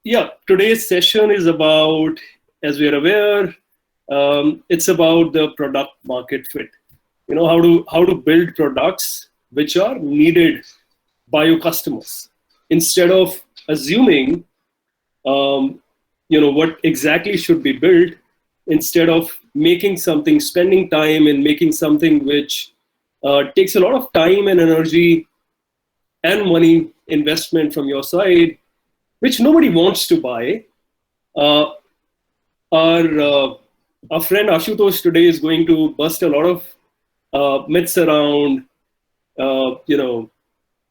yeah, today's session is about, as we are aware, it's about the product market fit. How to build products which are needed by your customers instead of assuming what exactly should be built, instead of making something, spending time in making something which takes a lot of time and energy and money investment from your side, which nobody wants to buy. uh, our our friend Ashutosh today is going to bust a lot of myths around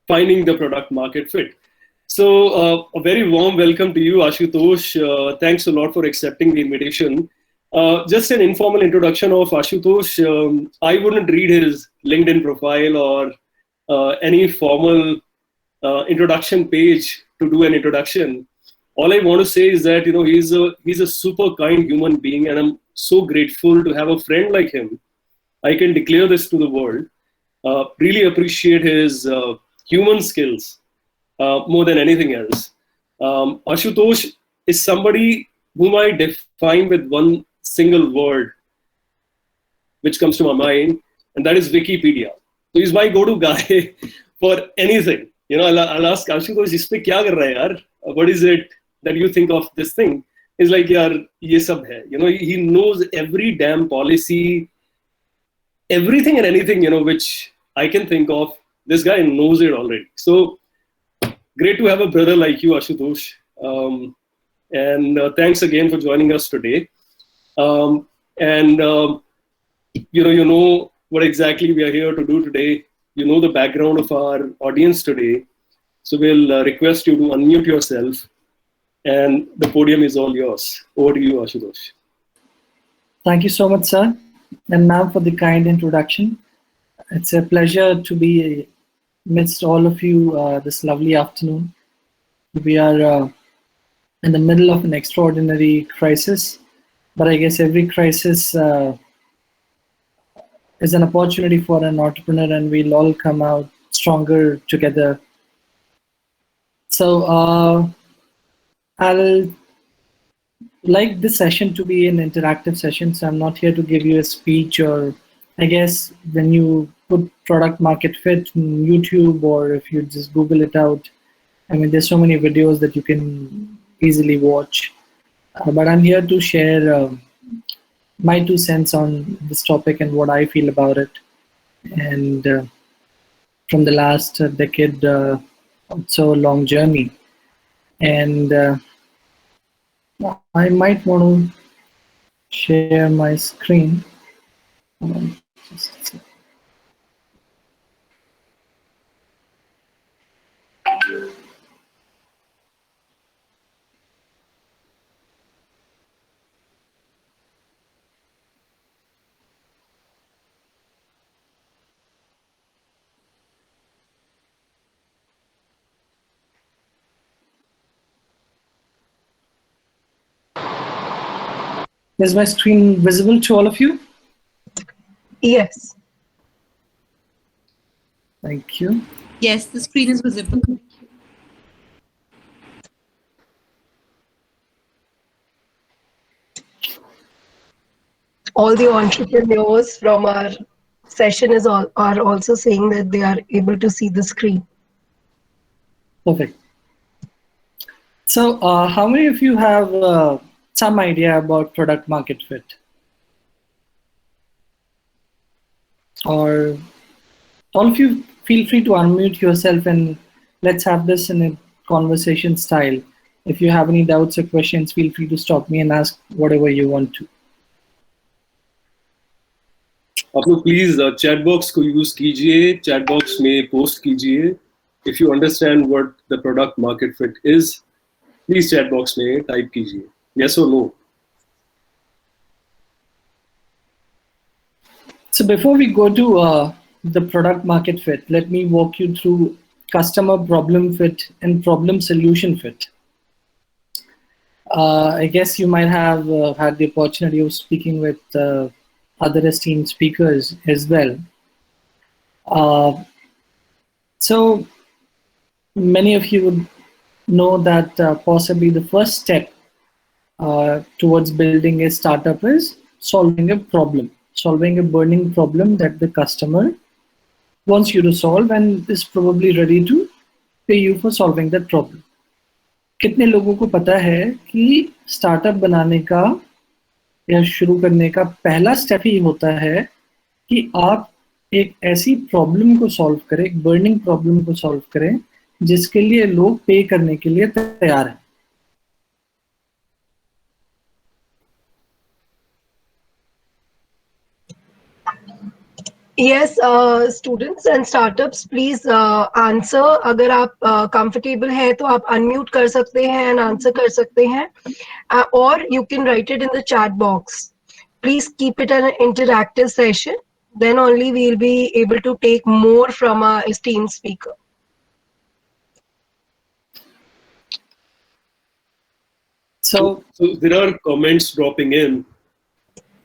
finding the product market fit. So, a very warm welcome to you, Ashutosh. Thanks a lot for accepting the invitation. Just an informal introduction of Ashutosh. I wouldn't read his LinkedIn profile or any formal introduction page to do an introduction. All I want to say is that he's a super kind human being, and I'm so grateful to have a friend like him. I can declare this to the world. Really appreciate his human skills more than anything else. Ashutosh is somebody whom I define with one single word, which comes to my mind, and that is Wikipedia. So he's my go-to guy for anything. I'll ask Ashutosh, इस पे क्या कर रहा है यार? What is it that you think of this thing? He's like, यार ये सब है. He knows every damn policy, everything and anything which I can think of. This guy knows it already. So great to have a brother like you, Ashutosh. And thanks again for joining us today. And you know what exactly we are here to do today. You know the background of our audience today. So we'll request you to unmute yourself, and the podium is all yours. Over to you, Ashutosh. Thank you so much, sir, and ma'am, for the kind introduction. It's a pleasure to be amidst all of you this lovely afternoon. We are in the middle of an extraordinary crisis, but I guess every crisis is an opportunity for an entrepreneur, and we'll all come out stronger together. So I'll like this session to be an interactive session, so I'm not here to give you a speech, or I guess when you put product market fit on YouTube, or if you just Google it out, I mean, there's so many videos that you can easily watch. But I'm here to share my 2 cents on this topic and what I feel about it. And from the last decade, so long journey. And I might want to share my screen. Is my screen visible to all of you? Yes. Thank you. Yes, the screen is visible. All the entrepreneurs from our session are also saying that they are able to see the screen. Perfect. So how many of you have some idea about product market fit? Or all of you feel free to unmute yourself and let's have this in a conversation style. If you have any doubts or questions, feel free to stop me and ask whatever you want to. आप लोग please chat box को use कीजिए, chat box में post कीजिए. If you understand what the product market fit is, please chat box में type कीजिए yes or no. So before we go to the product market fit, let me walk you through customer problem fit and problem solution fit. I guess you might have had the opportunity of speaking with other esteemed speakers as well. So many of you would know that possibly the first step towards building a startup is solving a problem, solving a burning problem that the customer wants you to solve and is probably ready to pay you for solving that problem. कितने लोगों को पता है कि startup बनाने का या शुरू करने का पहला स्टेप ही होता है कि आप एक ऐसी प्रॉब्लम को सॉल्व करें, एक बर्निंग प्रॉब्लम को सॉल्व करें जिसके लिए लोग पे करने के लिए तैयार हैं. Yes, students and startups, please answer. अगर आप comfortable हैं तो आप unmute कर सकते हैं and answer कर सकते हैं, or you can write it in the chat box. Please keep it an interactive session. Then only we'll be able to take more from our esteemed speaker. So there are comments dropping in.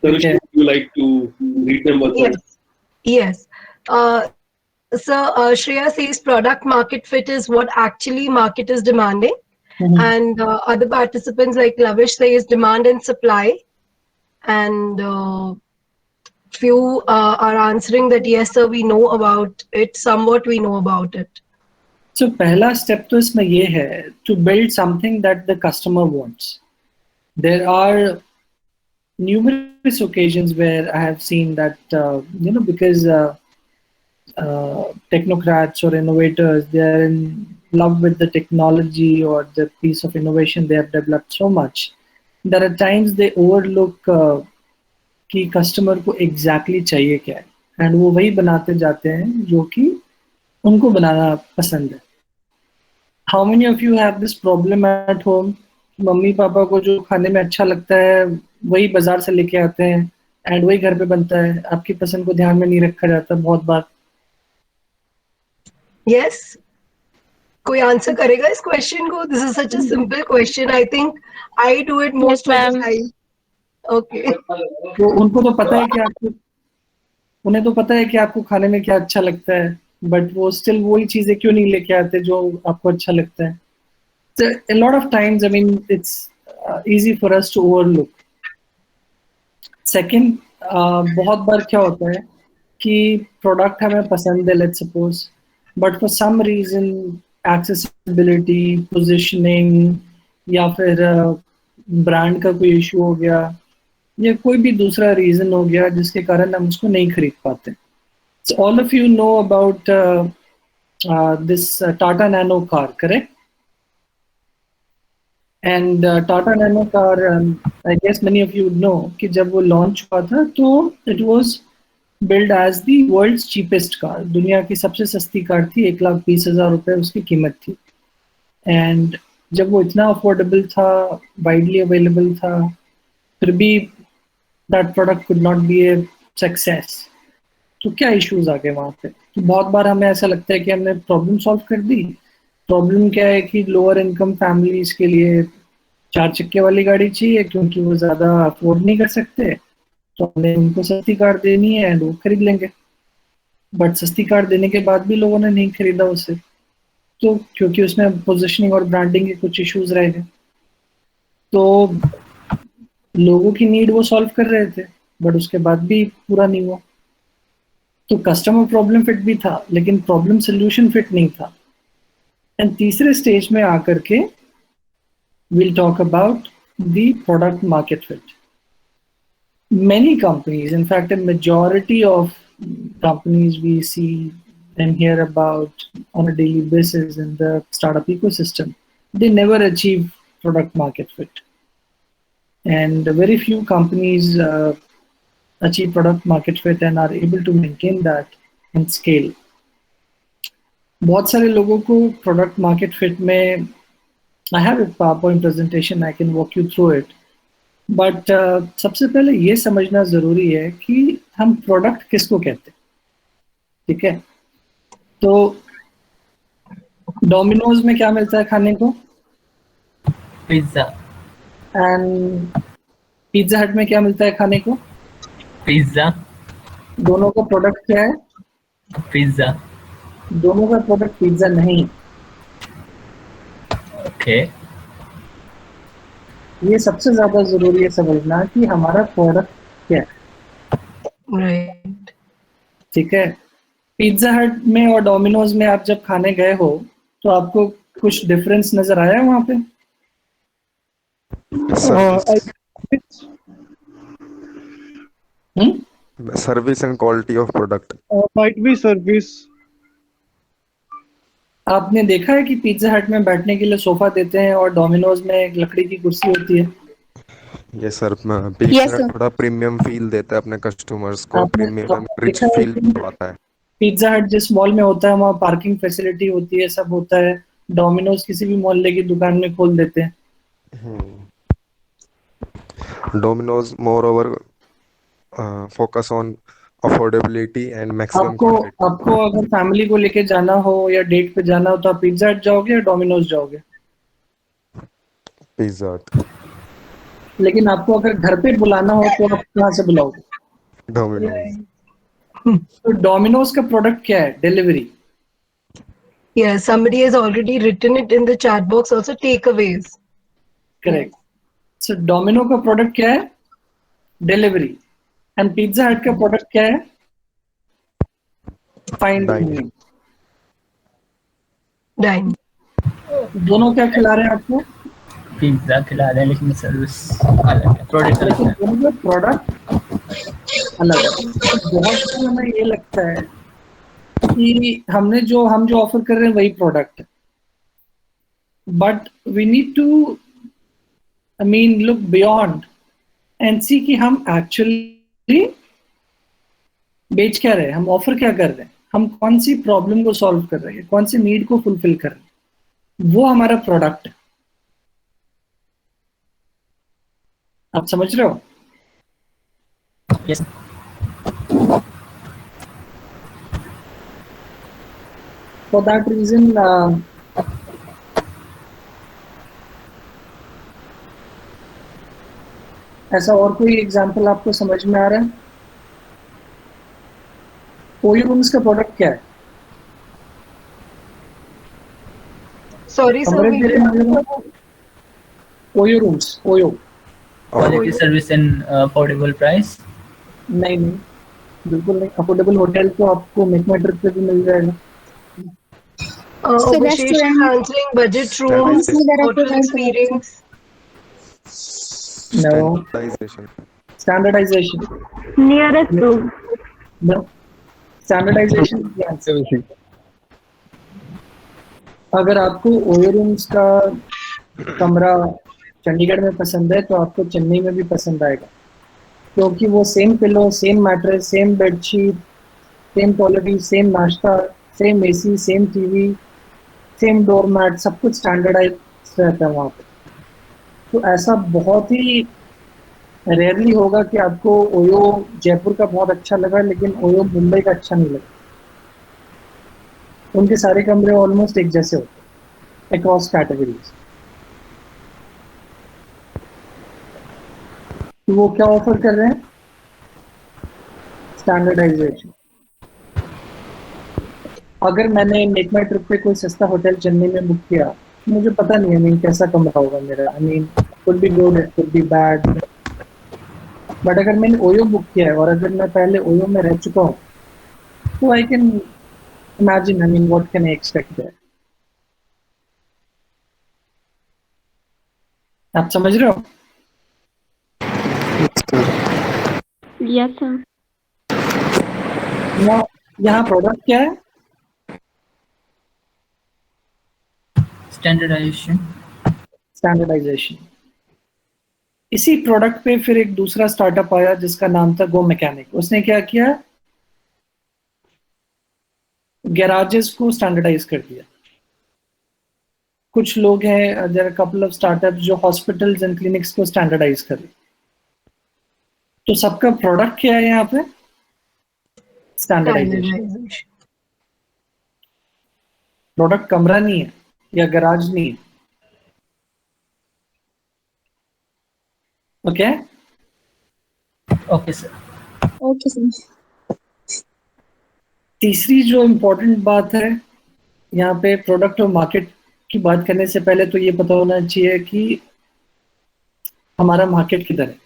Tanushri, Okay. would you like to read them once? Yes. Yes. So Shreya says product market fit is what actually market is demanding. And other participants like Lavish says demand and supply. And few are answering that yes sir, we know about it, somewhat we know about it. So पहला step तो इसमें ये है to build something that the customer wants. There are numerous occasions where I have seen that because technocrats or innovators, they are in love with the technology or the piece of innovation they have developed so much. There are times they overlook कि customer को exactly चाहिए क्या है, and वो वही बनाते जाते हैं जो कि उनको बनाना पसंद है. How many of you have this problem at home? Mummy papa को जो खाने में अच्छा लगता है वही बाजार से लेके आते हैं एंड वही घर पे बनता है, आपकी पसंद को ध्यान में नहीं रखा जाता बहुत बार. Yes, कोई आंसर करेगा इस क्वेश्चन को? This is such a simple question. I think I do it most of the time. Okay. तो उनको तो पता है कि आपको, उन्हें तो पता है कि आपको खाने में क्या अच्छा लगता है, बट वो स्टिल वही चीजें क्यों नहीं लेके आते जो आपको अच्छा लगता है. So a lot of times, I mean, it's easy for us to overlook. Second, बहुत बार क्या होता है कि प्रोडक्ट हमें पसंद है, let's suppose, but for some reason accessibility, positioning या फिर ब्रांड का कोई इशू हो गया या कोई भी दूसरा रीजन हो गया जिसके कारण हम उसको नहीं खरीद पाते. So all of you know about this Tata Nano car, correct? And Tata Nano car, I guess many of you would know कि जब वो लॉन्च हुआ था तो it was billed as the world's cheapest car. दुनिया की सबसे सस्ती कार थी, 1,20,000 रुपए उसकी कीमत थी. And जब वो इतना अफोर्डेबल था, वाइडली अवेलेबल था, फिर भी that product could not be a success. तो क्या इश्यूज आ गए वहाँ पे? तो बहुत बार हमें ऐसा लगता है कि हमने प्रॉब्लम सॉल्व कर दी. प्रॉब्लम क्या है कि लोअर इनकम फैमिलीज के लिए 4 चक्के वाली गाड़ी चाहिए क्योंकि वो ज़्यादा अफोर्ड नहीं कर सकते, तो हमने उनको सस्ती कार देनी है एंड वो खरीद लेंगे. बट सस्ती कार देने के बाद भी लोगों ने नहीं खरीदा उसे, तो क्योंकि उसमें पोजिशनिंग और ब्रांडिंग के कुछ इश्यूज रह गए. तो लोगों की नीड वो सॉल्व कर रहे थे बट उसके बाद भी पूरा नहीं हुआ. तो कस्टमर प्रॉब्लम फिट भी था लेकिन प्रॉब्लम सोल्यूशन फिट नहीं था. एंड तीसरे स्टेज में आकर के we'll talk about the product market fit. Many companies, in fact a majority of companies we see and hear about on a daily basis in the startup ecosystem, they never achieve product market fit. And very few companies achieve product market fit and are able to maintain that and scale. बहुत सारे लोगों को product market fit में, I have a PowerPoint presentation, I can walk you through it. But सबसे पहले ये समझना ज़रूरी है कि हम product किसको कहते हैं, ठीक है? तो Domino's में क्या मिलता है खाने को? पिज्जा. And Pizza Hut में क्या मिलता है खाने को? पिज्जा. दोनों का प्रोडक्ट क्या है? पिज्जा. दोनों का प्रोडक्ट पिज्जा नहीं. Okay. ये सबसे ज्यादा जरूरी है समझना कि हमारा प्रोडक्ट क्या है. Right. ठीक है. पिज्जा हट में और डोमिनोज में आप जब खाने गए हो तो आपको कुछ डिफरेंस नजर आया है वहां पे? Service and quality of product. Might be service. आपने देखा है कि पिज्जा हट में बैठने के लिए सोफा देते हैं और डोमिनोज में एक लकड़ी की कुर्सी होती है? ये सर पिज्जा थोड़ा प्रीमियम फील देता है अपने कस्टमर्स को, आपने प्रीमियम रिच देखा है फील कि आता है. पिज्जा हट जिस मॉल में होता है वहाँ पार्किंग फैसिलिटी होती है, सब होता है. डोमिनोज किसी भी मोहल्ले की दुकान में खोल देते हैं. Domino's moreover focus on affordability and maximum quantity. आपको अगर फैमिली को लेके जाना हो या डेट पे जाना हो तो आप पिज्जा हट जाओगे या डोमिनोज जाओगे? Pizza Hut. लेकिन आपको अगर घर पे बुलाना हो तो आप कहाँ से बुलाओगे? Domino's. तो डोमिनोज का प्रोडक्ट क्या है? Delivery. Yeah, somebody has already written it in the chat box also, takeaways. Correct. So domino का प्रोडक्ट क्या है? डिलीवरी. एंड पिज्जा हट का प्रोडक्ट क्या है? Fine dining. Dine. दोनों क्या खिला रहे हैं आपको? पिज्जा खिला रहे हैं लेकिन सर्विस अलग है, प्रोडक्ट अलग लेकिन है. दोनों का प्रोडक्ट अलग है. बहुत से हमें ये लगता है कि हम जो ऑफर कर रहे हैं वही प्रोडक्ट है. But we need to look beyond and see कि हम एक्चुअली बेच क्या रहे हैं, हम ऑफर क्या कर रहे हैं, हम कौन सी प्रॉब्लम को सॉल्व कर रहे हैं, कौन सी नीड को फुलफिल कर रहे हैं. वो हमारा प्रोडक्ट है. आप समझ रहे हो? Yes. For that reason, ऐसा और कोई एग्जांपल आपको समझ में आ रहा है? ओयो रूम्स का प्रोडक्ट क्या है? Sorry, sir. OYO rooms. OYO Quality service and affordable price. नहीं, बिल्कुल नहीं. अफोर्डेबल होटल तो आपको मेकमेट्रिक पे भी मिल जाएगा. Vishesh is answering budget rooms, hotel experience. No. Standardization. Standardization. Nearest room. No. Standardization is the answer. अगर आपको ओयो रूम्स का कमरा चंडीगढ़ में पसंद है तो आपको चेन्नई में भी पसंद आएगा, क्योंकि वो same pillow, same mattress, same bedsheet, same quality, same नाश्ता, same AC, same TV, same door mat, सब कुछ स्टैंडर्डाइज रहता है वहाँ पे. तो ऐसा बहुत ही रेयरली होगा कि आपको ओयो जयपुर का बहुत अच्छा लगा लेकिन ओयो मुंबई का अच्छा नहीं लगा. उनके सारे कमरे ऑलमोस्ट एक जैसे होते हैं अक्रॉस कैटेगरीज. तो वो क्या ऑफर कर रहे हैं? स्टैंडर्डाइजेशन. अगर मैंने मेक माई ट्रिप पे कोई सस्ता होटल चेन्नई में बुक किया, मुझे पता नहीं है कैसा कमरा होगा मेरा. Could be good, could be bad. But अगर मैंने ओयो बुक किया है और अगर मैं पहले ओयो में रह चुका हूँ तो I can imagine what can I expect there. आप समझ रहे हो? Yes, sir. यहाँ प्रोडक्ट क्या है? Standardization. स्टैंडर्डाइजेशन. इसी प्रोडक्ट पे फिर एक दूसरा स्टार्टअप आया जिसका नाम था गो मैकेनिक. उसने क्या किया? गैराजेस को स्टैंडर्डाइज कर दिया. कुछ लोग हैं, there are couple of startups जो हॉस्पिटल्स एंड क्लिनिक्स को स्टैंडर्डाइज कर रहे. तो सबका प्रोडक्ट क्या है यहाँ पे? स्टैंडर्डाइजेशन. प्रोडक्ट कमरा नहीं है या गैराज नहीं है. Okay? Okay, sir. Okay, sir. तीसरी जो इम्पोर्टेंट बात है यहाँ पे प्रोडक्ट और मार्केट की बात करने से पहले तो ये पता होना चाहिए कि हमारा मार्केट किधर है।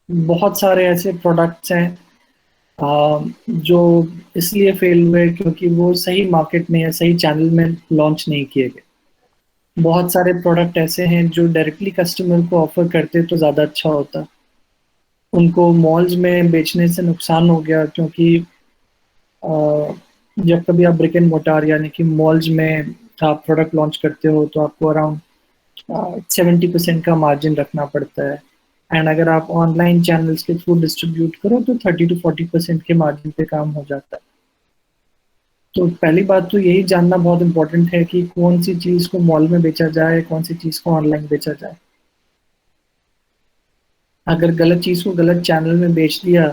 बहुत सारे ऐसे प्रोडक्ट्स हैं जो इसलिए फेल हुए क्योंकि वो सही मार्केट में या सही चैनल में लॉन्च नहीं किए गए। बहुत सारे प्रोडक्ट ऐसे हैं जो डायरेक्टली कस्टमर को ऑफर करते तो ज़्यादा अच्छा होता, उनको मॉल्स में बेचने से नुकसान हो गया क्योंकि जब कभी आप ब्रिक एंड मोटार यानी कि मॉल्स में आप प्रोडक्ट लॉन्च करते हो तो आपको अराउंड 70% का मार्जिन रखना पड़ता है, एंड अगर आप ऑनलाइन चैनल्स के थ्रू डिस्ट्रीब्यूट करो तो 30 to 40% के मार्जिन पे काम हो जाता है। तो पहली बात तो यही जानना बहुत इंपॉर्टेंट है कि कौन सी चीज़ को मॉल में बेचा जाए, कौन सी चीज़ को ऑनलाइन बेचा जाए। अगर गलत चीज़ को गलत चैनल में बेच दिया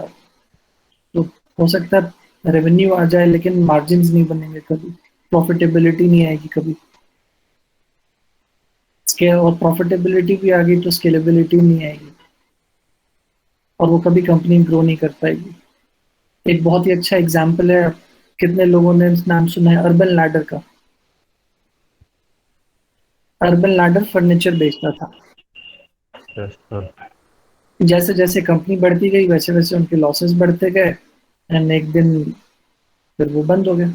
तो हो सकता है रेवेन्यू आ जाए लेकिन मार्जिन्स नहीं बनेंगे, कभी प्रॉफिटेबिलिटी नहीं आएगी कभी। स्केल और प्रॉफिटेबिलिटी भी आ गई तो स्केलेबिलिटी नहीं आएगी और वो कभी कंपनी ग्रो नहीं कर पाएगी। एक बहुत ही अच्छा एग्जांपल है, कितने लोगों ने नाम सुना है अर्बन लैडर का। अर्बन लैडर फर्नीचर बेचता था। जैसे जैसे कंपनी बढ़ती गई वैसे वैसे उनके लॉसेस बढ़ते गए एंड एक दिन फिर वो बंद हो गए।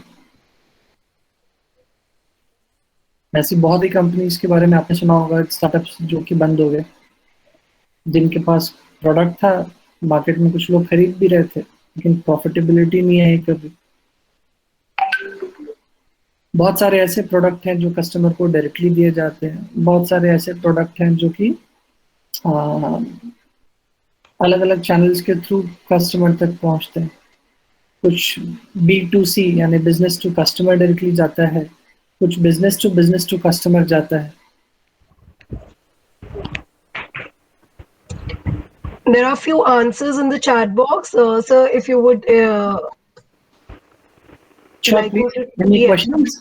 ऐसी बहुत ही कंपनीज के बारे में आपने सुना होगा, स्टार्टअप्स जो कि बंद हो गए, जिनके पास प्रोडक्ट था, मार्केट में कुछ लोग खरीद भी रहे थे लेकिन प्रॉफिटेबिलिटी नहीं आई कभी। बहुत सारे ऐसे प्रोडक्ट हैं जो कस्टमर को डायरेक्टली दिए जाते हैं, बहुत सारे ऐसे प्रोडक्ट हैं जो कि अलग अलग चैनल्स के थ्रू कस्टमर तक पहुंचते हैं। कुछ B2C यानी बिजनेस टू कस्टमर डायरेक्टली जाता है, कुछ बिजनेस टू कस्टमर जाता है। There are few answers in the chat box. Sir, if you would Sure, like please. to, Any yes. questions?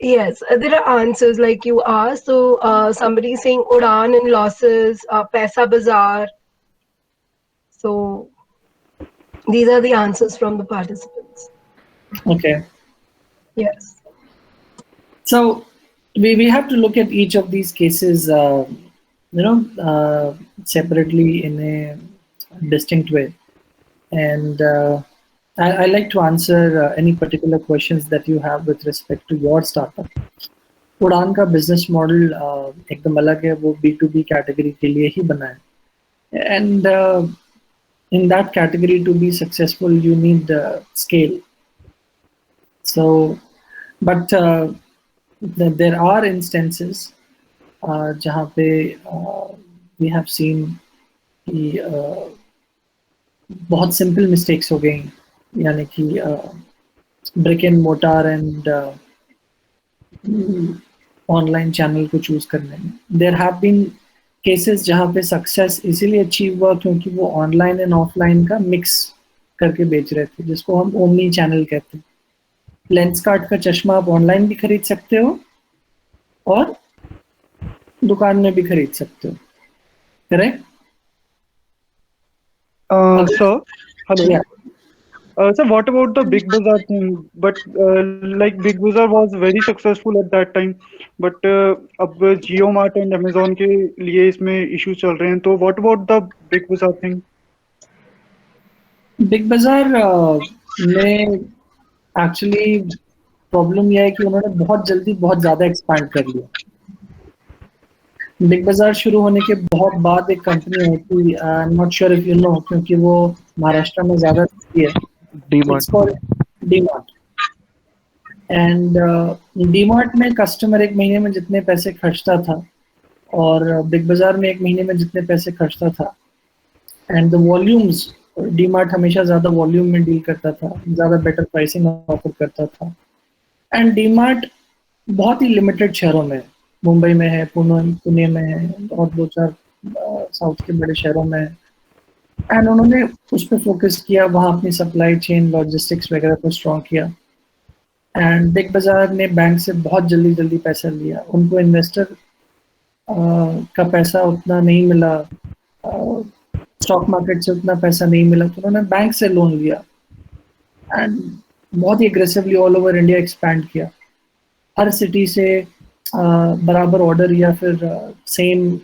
Yes, there are answers like you asked. So somebody saying Udaan and losses, Paisa Bazaar. So these are the answers from the participants. Okay. Yes. So we have to look at each of these cases, separately in a distinct way. And I like to answer any particular questions that you have with respect to your startup. उड़ान का business model एकदम अलग है, वो B2B category के लिए ही बना है. And in that category to be successful, you need scale. So, but there are instances जहाँ पे we have seen कि बहुत सिंपल मिस्टेक्स हो गई, यानी कि brick and mortar and online channel को चूज करने में। देयर हैव बीन केसेस जहाँ पे सक्सेस इसीलिए अचीव हुआ क्योंकि वो ऑनलाइन एंड ऑफलाइन का मिक्स करके बेच रहे थे, जिसको हम ओमनी चैनल कहते हैं। लेंसकार्ट का चश्मा आप ऑनलाइन भी खरीद सकते हो और दुकान में भी खरीद सकते हो, correct? Sir, hello. Yeah. Sir, what about the Big Bazaar thing? But like Big Bazaar was very successful at that time. But अब JioMart and Amazon के लिए इसमें issues चल रहे हैं, तो what about the Big Bazaar thing? Big बाजार में एक्चुअली प्रॉब्लम यह है कि उन्होंने बहुत जल्दी बहुत ज़्यादा एक्सपैंड कर लिया। बिग बाजार शुरू होने के बहुत बाद एक कंपनी है कि आई am not sure if you know, क्योंकि वो महाराष्ट्र में ज़्यादा है, डीमार्ट। एंड डीमार्ट में कस्टमर एक महीने में जितने पैसे खर्चता था और बिग बाजार में एक महीने में जितने पैसे खर्चता था, एंड द वॉल्यूम्स, डीमार्ट हमेशा ज़्यादा वॉल्यूम में डील करता था, ज़्यादा बेटर प्राइसिंग ऑफर करता था। एंड डीमार्ट बहुत ही लिमिटेड शहरों में, मुंबई में है, पुणे में है और 2-4 साउथ के बड़े शहरों में है। एंड उन्होंने उस पर फोकस किया, वहाँ अपनी सप्लाई चेन, लॉजिस्टिक्स वगैरह को स्ट्रॉन्ग किया। एंड बिग बाजार ने बैंक से बहुत जल्दी पैसा लिया, उनको इन्वेस्टर का पैसा उतना नहीं मिला, स्टॉक मार्केट से उतना पैसा नहीं मिला, तो उन्होंने बैंक से लोन लिया एंड बहुत ही aggressively all over India expand किया। हर सिटी से बराबर ऑर्डर या फिर सेम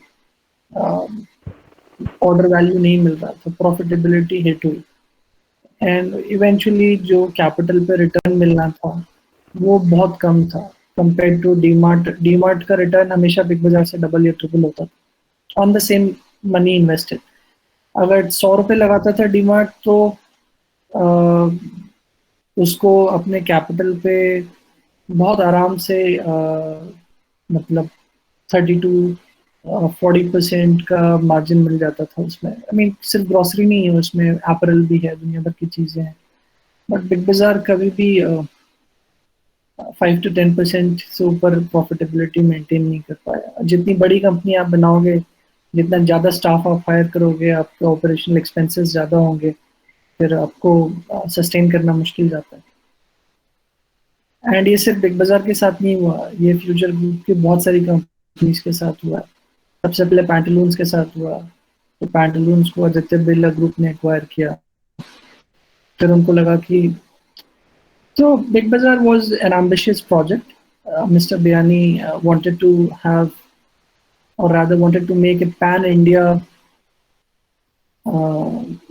ऑर्डर वैल्यू नहीं मिल रहा, तो प्रॉफिटेबिलिटी हिट हुई। एंड इवेंचुअली जो कैपिटल पे रिटर्न मिलना था वो बहुत कम था कंपेयर टू डीमार्ट। डीमार्ट का रिटर्न हमेशा बिग बाजार से डबल या ट्रिपल होता था on the same money invested. अगर 100 रुपये लगाता था डीमार्ट तो उसको अपने कैपिटल पे बहुत आराम से मतलब 32-40% का मार्जिन मिल जाता था उसमें। आई मीन सिर्फ ग्रोसरी नहीं है, उसमें एपरल भी है, दुनिया भर की चीज़ें हैं। बट बिग बाजार कभी भी 5 to 10% से ऊपर प्रॉफिटेबिलिटी मेंटेन नहीं कर पाया। जितनी बड़ी कंपनी आप बनाओगे, जितना ज़्यादा स्टाफ आप हायर करोगे, आपके ऑपरेशनल एक्सपेंसेस ज़्यादा होंगे, फिर आपको सस्टेन करना मुश्किल जाता है। एंड ये सिर्फ बिग बाजार के साथ नहीं हुआ, ये फ्यूचर ग्रुप की बहुत सारी कंपनीज के साथ हुआ। सबसे पहले पैंटालून्स के साथ हुआ, तो पैंटालून्स को आदित्य बिरला ग्रुप ने एक्वायर किया। फिर उनको लगा कि तो बिग बाजार was an ambitious project. Mister Biyani wanted to have, or rather wanted to make a pan India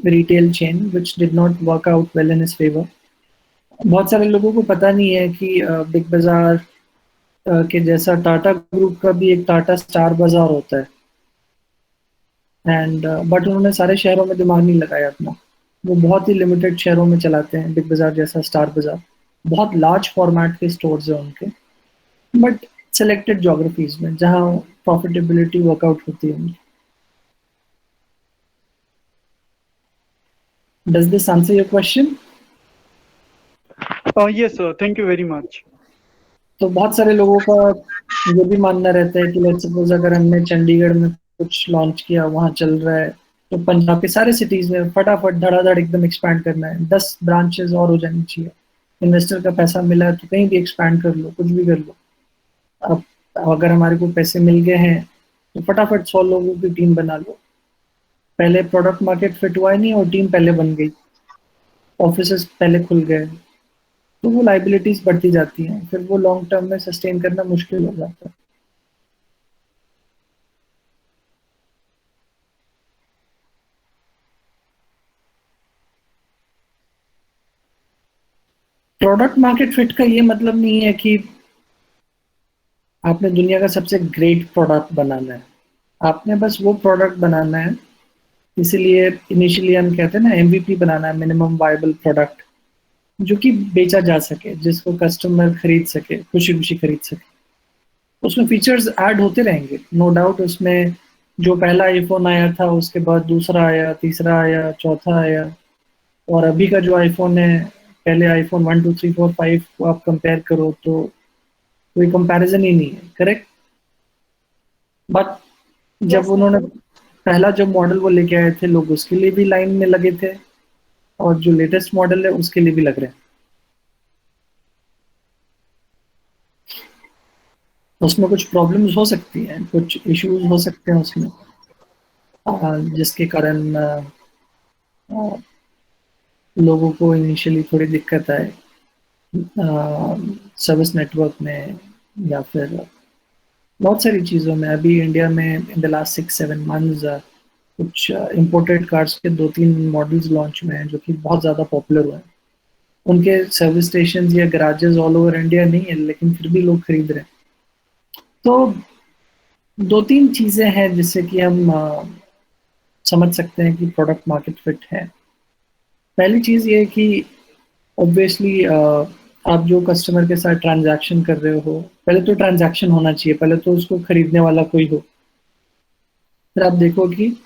retail chain, which did not work out well in his favor. बहुत सारे लोगों को पता नहीं है कि बिग बाजार के जैसा टाटा ग्रुप का भी एक टाटा स्टार बाजार होता है। एंड बट उन्होंने सारे शहरों में दिमाग नहीं लगाया अपना, वो बहुत ही लिमिटेड शहरों में चलाते हैं बिग बाजार जैसा स्टार बाजार। बहुत लार्ज फॉर्मेट के स्टोर्स हैं उनके, बट सेलेक्टेड ज्योग्राफीज में जहाँ प्रॉफिटेबिलिटी वर्कआउट होती है उनकी। Does this answer your question? Yes sir, thank you very much. तो बहुत सारे लोगों का ये भी मानना रहता है कि लेट्स सपोज अगर हमने चंडीगढ़ में कुछ लॉन्च किया, वहाँ चल रहा है, तो पंजाब के सारे सिटीज में फटाफट धड़ाधड़ एकदम एक्सपैंड करना है, 10 ब्रांचेस और हो जानी चाहिए। इन्वेस्टर का पैसा मिला है तो कहीं भी एक्सपैंड कर लो, कुछ भी कर लो। अब अगर हमारे को पैसे मिल गए हैं तो फटाफट 100 लोगों की टीम बना लो। पहले प्रोडक्ट मार्केट फिट हुआ ही नहीं और टीम पहले बन गई, ऑफिसेस पहले खुल गए, तो वो लाइबिलिटीज बढ़ती जाती हैं, फिर वो लॉन्ग टर्म में सस्टेन करना मुश्किल हो जाता है। प्रोडक्ट मार्केट फिट का ये मतलब नहीं है कि आपने दुनिया का सबसे ग्रेट प्रोडक्ट बनाना है, आपने बस वो प्रोडक्ट बनाना है। इसीलिए इनिशियली हम कहते हैं ना MVP बनाना है, मिनिमम वायबल प्रोडक्ट, जो कि बेचा जा सके, जिसको कस्टमर खरीद सके, खुशी खुशी खरीद सके। उसमें फीचर्स ऐड होते रहेंगे, नो डाउट। उसमें जो पहला आईफोन आया था, उसके बाद दूसरा आया, तीसरा आया, चौथा आया, और अभी का जो आईफोन है, पहले आईफोन 1 2 3 4 5 को आप कंपेयर करो तो कोई कंपैरिजन ही नहीं है, करेक्ट। बट जब उन्होंने पहला जो मॉडल वो लेके आए थे, लोग उसके लिए भी लाइन में लगे थे, और जो लेटेस्ट मॉडल है उसके लिए भी लग रहे हैं। उसमें कुछ प्रॉब्लम्स हो सकती हैं, कुछ इश्यूज हो सकते हैं उसमें, जिसके कारण लोगों को इनिशियली थोड़ी दिक्कत आए सर्विस नेटवर्क में, या फिर बहुत सारी चीज़ों में। अभी इंडिया में इन द लास्ट 6-7 मंथ्स कुछ इम्पोर्टेड कार्स के 2-3 मॉडल्स लॉन्च हुए हैं जो कि बहुत ज़्यादा पॉपुलर हुए हैं। उनके सर्विस स्टेशन या गराजेस ऑल ओवर इंडिया नहीं है, लेकिन फिर भी लोग खरीद रहे हैं। तो 2-3 चीज़ें हैं जिससे कि हम समझ सकते हैं कि प्रोडक्ट मार्केट फिट है। पहली चीज़ ये कि ऑब्वियसली आप जो कस्टमर के साथ ट्रांजैक्शन कर रहे हो, पहले तो ट्रांजैक्शन होना चाहिए, पहले तो उसको खरीदने वाला कोई हो। फिर आप देखो कि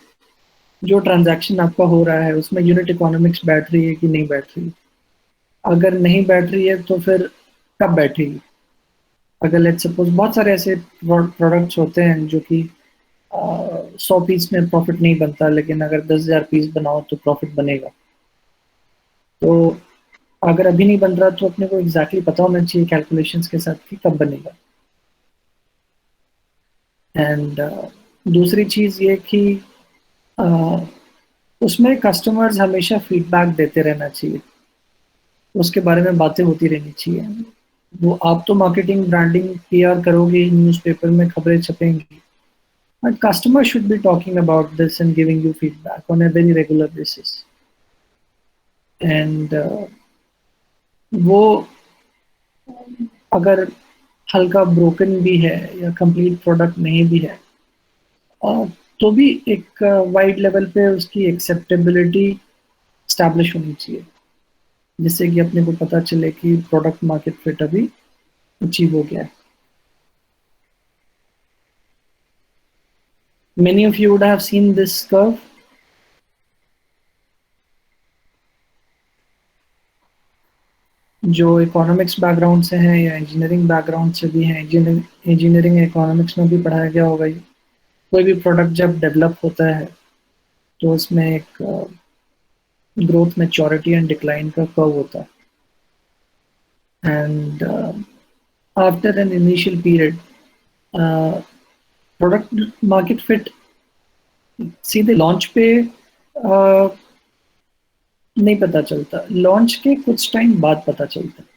जो ट्रांजैक्शन आपका हो रहा है उसमें यूनिट इकोनॉमिक्स बैठ रही है कि नहीं बैठ रही। अगर नहीं बैठ रही है तो फिर कब बैठेगी। अगर लेट्स सपोज बहुत सारे ऐसे प्रोडक्ट्स होते हैं जो कि 100 पीस में प्रॉफिट नहीं बनता, लेकिन अगर 10,000 पीस बनाओ तो प्रॉफिट बनेगा। तो अगर अभी नहीं बन रहा तो अपने को एग्जैक्टली पता होना चाहिए कैलकुलेशंस के साथ कि कब बनेगा। एंड दूसरी चीज़ ये कि उसमें कस्टमर्स हमेशा फीडबैक देते रहना चाहिए, उसके बारे में बातें होती रहनी चाहिए। वो आप तो मार्केटिंग ब्रांडिंग पीआर करोगे, न्यूज़पेपर में खबरें छपेंगी, but customer should be talking about this and giving you feedback on a very regular basis. And वो अगर हल्का ब्रोकन भी है या कंप्लीट प्रोडक्ट नहीं भी है, तो भी एक वाइड लेवल पे उसकी एक्सेप्टेबिलिटी स्टैब्लिश होनी चाहिए, जिससे कि अपने को पता चले कि प्रोडक्ट मार्केट फिट अभी अचीव हो गया है। Many of you would have seen this curve. जो इकोनॉमिक्स बैकग्राउंड से हैं या इंजीनियरिंग बैकग्राउंड से भी हैं, इंजीनियरिंग इकोनॉमिक्स में भी पढ़ाया गया होगा ये। कोई भी प्रोडक्ट जब डेवलप होता है तो उसमें एक ग्रोथ, मैच्योरिटी एंड डिक्लाइन का कर्व होता है। And after an initial period product market fit सीधे लॉन्च पे नहीं पता चलता, लॉन्च के कुछ टाइम बाद पता चलता है।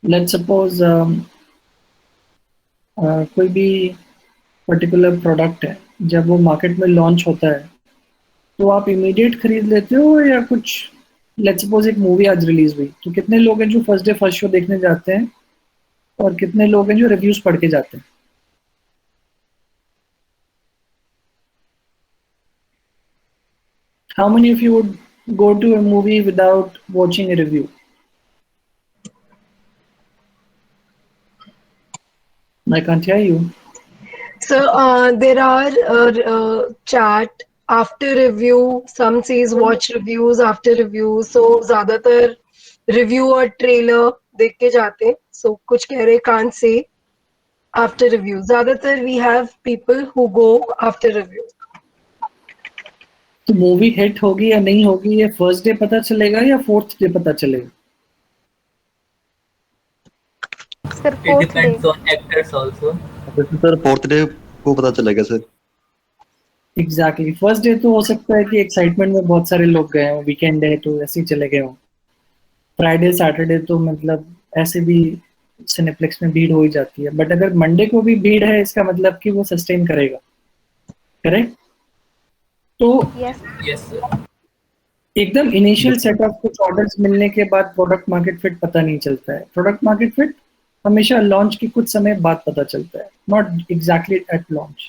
लेट्स सपोज कोई भी पर्टिकुलर प्रोडक्ट है, जब वो मार्केट में लॉन्च होता है तो आप इमीडिएट खरीद लेते हो या कुछ, लेट्स सपोज एक मूवी आज रिलीज हुई तो कितने लोग हैं जो फर्स्ट डे फर्स्ट शो देखने जाते हैं और कितने लोग हैं जो रिव्यूज पढ़ के जाते हैं? How many of you would go to a movie without watching a review? I can't hear you. So there are chat after review. Some says watch reviews after review. So ज़्यादातर review और trailer देख के जाते हैं. So कुछ कह रहे can't say after review. ज़्यादातर we have people who go after review. तो मूवी हिट होगी या नहीं होगी ये फर्स्ट डे पता चलेगा या फोर्थ डे पता चलेगा? Sir, It fourth depends day. on actors also. Sir fourth day को पता चलेगा सर। एग्जैक्टली, फर्स्ट डे तो हो सकता है कि एक्साइटमेंट में बहुत सारे लोग गए हों, वीकेंड है तो ऐसे ही चले गए हों। फ्राइडे सैटरडे तो मतलब ऐसे भी सिनेप्लेक्स में भीड़ हो ही जाती है, बट अगर मंडे को भी भीड़ है इसका मतलब कि वो सस्टेन करेगा, करेक्ट? तो Yes. Yes, sir. एकदम इनिशियल सेटअप कुछ ऑर्डर्स मिलने के बाद प्रोडक्ट मार्केट फिट पता नहीं चलता है। प्रोडक्ट मार्केट फिट हमेशा लॉन्च के कुछ समय बाद पता चलता है, नॉट एग्जैक्टली एट लॉन्च।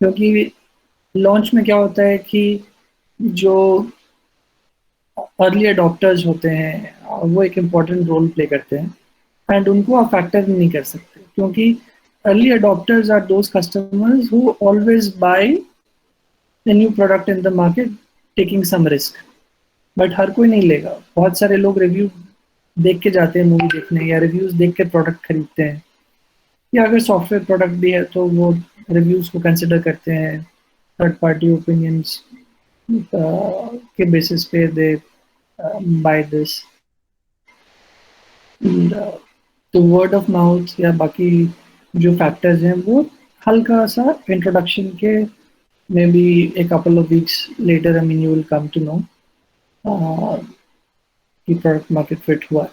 क्योंकि लॉन्च में क्या होता है कि जो अर्ली अडॉप्टर्स होते हैं वो एक इम्पॉर्टेंट रोल प्ले करते हैं एंड उनको आप फैक्टर नहीं कर सकते, क्योंकि early adopters are those customers who always buy the new product in the market taking some risk. But हर कोई नहीं लेगा, बहुत सारे लोग रिव्यू देख के जाते हैं मूवी देखने या रिव्यूज देख के प्रोडक्ट खरीदते हैं, या अगर सॉफ्टवेयर प्रोडक्ट भी है तो वो रिव्यूज को कंसिडर करते हैं, थर्ड पार्टी ओपिनियंस के बेसिस पे दे बाय दिस। तो वर्ड ऑफ माउथ या बाकी जो फैक्टर्स हैं वो हल्का सा इंट्रोडक्शन के may be a couple of weeks later, I mean, you will come to know कि प्रोडक्ट मार्केट फिट हुआ है।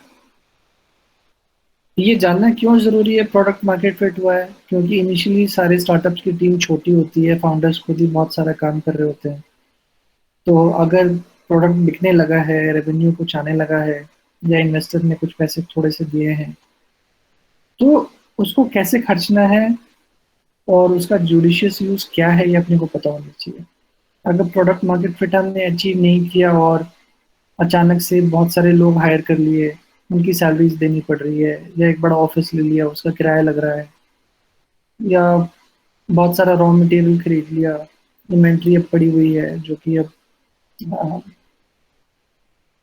ये जानना क्यों ज़रूरी है प्रोडक्ट मार्केट फिट हुआ है? क्योंकि इनिशियली सारे स्टार्टअप्स की टीम छोटी होती है, फाउंडर्स खुद ही बहुत सारा काम कर रहे होते हैं। तो अगर प्रोडक्ट बिकने लगा है, रेवेन्यू कुछ आने लगा है या इन्वेस्टर ने कुछ पैसे थोड़े से दिए हैं, तो उसको कैसे खर्चना है और उसका जुडिशियस यूज़ क्या है ये अपने को पता होना चाहिए। अगर प्रोडक्ट मार्केट फिट हमने अचीव नहीं किया और अचानक से बहुत सारे लोग हायर कर लिए, उनकी सैलरीज देनी पड़ रही है, या एक बड़ा ऑफिस ले लिया उसका किराया लग रहा है, या बहुत सारा रॉ मटेरियल खरीद लिया, इन्वेंट्री अब पड़ी हुई है जो कि अब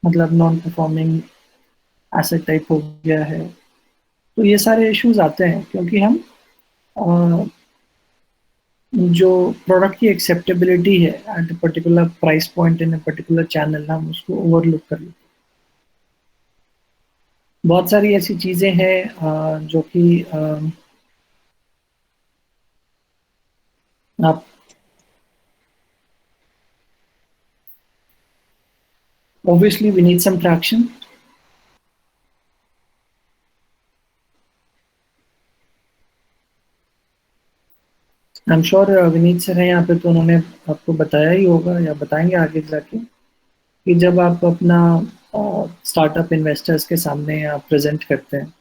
मतलब नॉन परफॉर्मिंग एसेट टाइप हो गया है, तो ये सारे इश्यूज आते हैं क्योंकि हम जो प्रोडक्ट की एक्सेप्टेबिलिटी है at a particular price point in a particular channel, हम उसको ओवरलुक कर लेते हैं। बहुत सारी ऐसी चीज़ें हैं जो कि आप obviously we need some traction, I am sure Vineet sir हैं यहाँ पे, तो उन्होंने आपको बताया ही होगा या बताएंगे आगे जाके कि जब आप अपना स्टार्टअप इन्वेस्टर्स के सामने आप प्रेजेंट करते हैं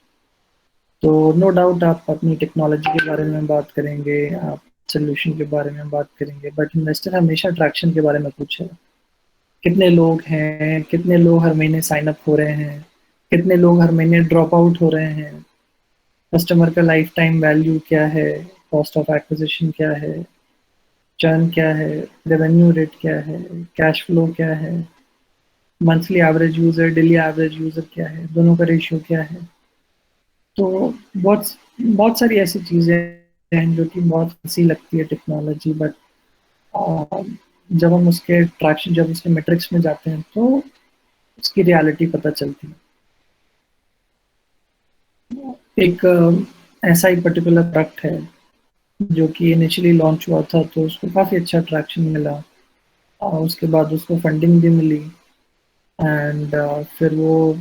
तो नो डाउट आप अपनी टेक्नोलॉजी के बारे में बात करेंगे, आप सोल्यूशन के बारे में बात करेंगे, बट इन्वेस्टर हमेशा अट्रैक्शन के बारे में पूछेगा। कितने लोग हैं, कितने लोग हर महीने साइन अप हो रहे हैं, कितने लोग हर महीने ड्रॉप आउट हो रहे हैं, कस्टमर का लाइफ टाइम वैल्यू क्या है, कॉस्ट ऑफ एक्विजिशन क्या है, चर्न क्या है, रेवेन्यू रेट क्या है, कैश फ्लो क्या है, monthly average user, daily average user क्या है, दोनों का रेशियो क्या है। तो बहुत सारी ऐसी चीज़ें हैं जो कि बहुत हंसी लगती है टेक्नोलॉजी, बट जब हम उसके ट्रैक्शन, जब उसके मेट्रिक्स में जाते हैं तो उसकी रियलिटी पता चलती है। एक ऐसा ही पर्टिकुलर प्रोडक्ट है जो कि इनिशियली लॉन्च हुआ था तो उसको काफ़ी अच्छा ट्रैक्शन मिला, और उसके बाद उसको फंडिंग भी मिली, एंड फिर वो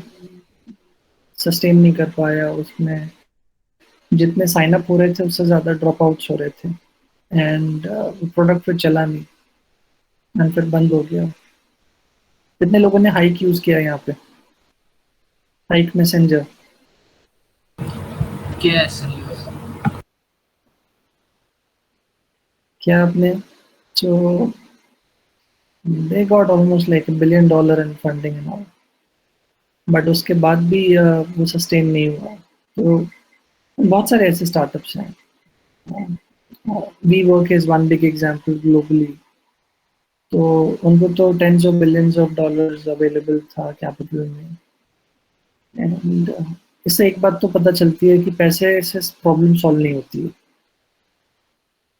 सस्टेन नहीं कर पाया। उसमें जितने साइन अप हो रहे थे उससे ज़्यादा ड्रॉप आउट्स हो रहे थे, एंड वो प्रोडक्ट फिर चला नहीं, एंड फिर बंद हो गया। कितने लोगों ने हाइक यूज़ किया यहाँ पे, हाइक मैसेंजर? क्या आपने? जो they got almost like $1 billion in funding and all, but उसके बाद भी वो सस्टेन नहीं हुआ। तो बहुत सारे ऐसे स्टार्टअप्स हैं। WeWork is one big example globally, तो उनको तो tens of billions of dollars available था कैपिटल में। एंड इससे एक बात तो पता चलती है कि पैसे से प्रॉब्लम सॉल्व नहीं होती है।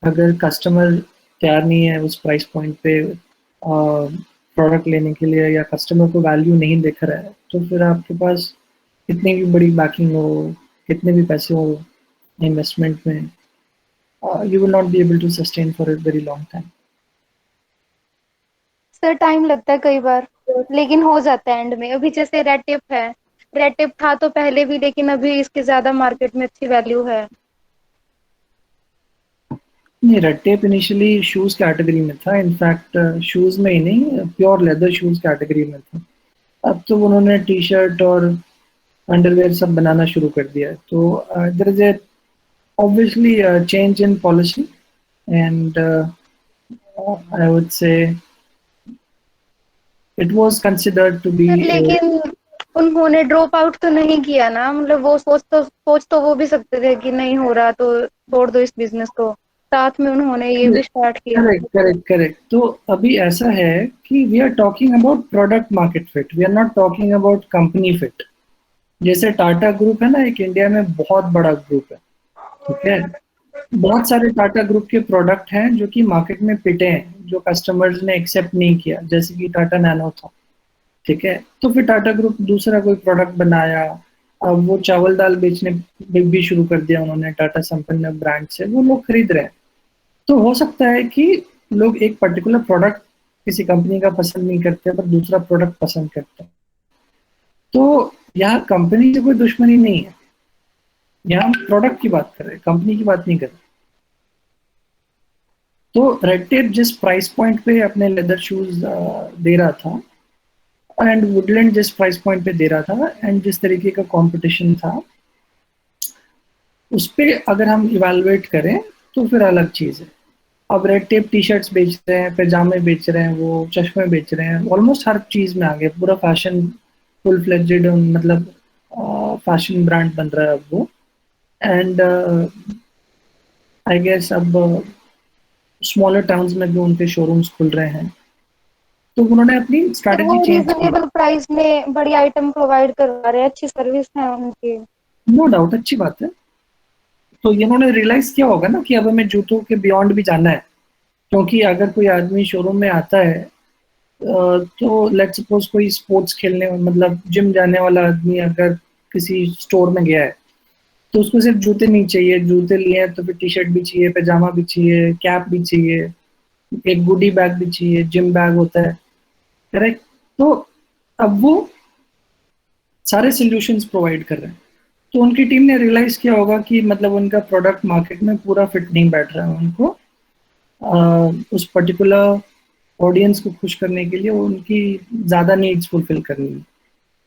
अगर कस्टमर तैयार नहीं है उस प्राइस पॉइंट पे प्रोडक्ट लेने के लिए, या कस्टमर को वैल्यू नहीं दिख रहा है, तो फिर आपके पास कितनी भी बड़ी बैकिंग हो, कितने भी पैसे हो इन्वेस्टमेंट में, you will not be able to sustain for a very long time. Sir time लगता है कई बार, लेकिन हो जाता है एंड में। अभी जैसे रेड टेप है, रेड टेप था तो पहले भी, लेकिन अभी इसके ज्यादा मार्केट में अच्छी वैल्यू है। नहीं, red tape initially shoes category में था, इनफैक्ट शूज में ही नहीं, प्योर लेदर शूज कैटेगरी में था। अब तो उन्होंने टी शर्ट और अंडरवेयर सब बनाना शुरू कर दिया है। तो there is a obviously change in policy, and I would say it was considered to be लेकिन उन्होंने ड्रॉप आउट तो नहीं किया ना, मतलब वो सोच तो वो भी सकते थे कि नहीं हो रहा तो छोड़ दो इस बिजनेस को, साथ में उन्होंने ये भी स्टार्ट किया। करेक्ट। तो अभी ऐसा है कि we are talking about product market fit, we are not talking about company fit. जैसे टाटा ग्रुप है ना, एक इंडिया में बहुत बड़ा ग्रुप है, ठीक है, बहुत सारे टाटा ग्रुप के प्रोडक्ट हैं जो कि मार्केट में पिटे हैं, जो कस्टमर्स ने एक्सेप्ट नहीं किया, जैसे कि टाटा नैनो था, ठीक है। तो फिर टाटा ग्रुप दूसरा कोई प्रोडक्ट बनाया, अब वो चावल दाल बेचने भी शुरू कर दिया उन्होंने, टाटा संपन्न ब्रांड से, वो लोग खरीद रहे हैं। तो हो सकता है कि लोग एक पर्टिकुलर प्रोडक्ट किसी कंपनी का पसंद नहीं करते पर दूसरा प्रोडक्ट पसंद करते हैं। तो यहाँ कंपनी से कोई दुश्मनी नहीं है, यहाँ हम प्रोडक्ट की बात कर रहे हैं, कंपनी की बात नहीं कर रहे। तो रेड टेप जिस प्राइस पॉइंट पे अपने लेदर शूज दे रहा था, एंड वुडलैंड जिस प्राइस पॉइंट पे दे रहा था, एंड जिस तरीके का कंपटीशन था, उस पे अगर हम इवैल्यूएट करें तो फिर अलग चीज़ है। अब रेड टेप टी शर्ट्स बेच रहे हैं, पैजामे बेच रहे हैं, वो चश्मे बेच रहे हैं, ऑलमोस्ट हर चीज़ में आ गए, पूरा फैशन फुल फ्लेजेड, मतलब फैशन ब्रांड बन रहा है अब वो। एंड आई गेस अब स्मॉलर टाउन्स में भी उनके शोरूम्स खुल रहे हैं। तो उन्होंने अपनी स्ट्रैटेजी चेंज की, रीजनेबल प्राइस में बड़ी आइटम प्रोवाइड करवा रहे हैं, अच्छी सर्विस है उनकी, नो डाउट, अच्छी बात है। तो इन्होंने रियलाइज किया होगा ना कि अब हमें जूतों के बियॉन्ड भी जाना है, क्योंकि अगर कोई आदमी शोरूम में आता है तो लेट्स सपोज कोई स्पोर्ट्स खेलने, मतलब जिम जाने वाला आदमी अगर किसी स्टोर में गया है तो उसको सिर्फ जूते नहीं चाहिए, जूते लिए हैं तो फिर टी शर्ट भी चाहिए, पैजामा भी चाहिए, कैप भी चाहिए, एक गुडी बैग भी चाहिए, जिम बैग होता है, करेक्ट। तो अब वो सारे सॉल्यूशंस प्रोवाइड कर रहे हैं। तो उनकी टीम ने रियलाइज किया होगा कि मतलब उनका प्रोडक्ट मार्केट में पूरा फिट नहीं बैठ रहा है उनको, उस पर्टिकुलर ऑडियंस को खुश करने के लिए उनकी ज़्यादा नीड्स फुलफिल करनी है।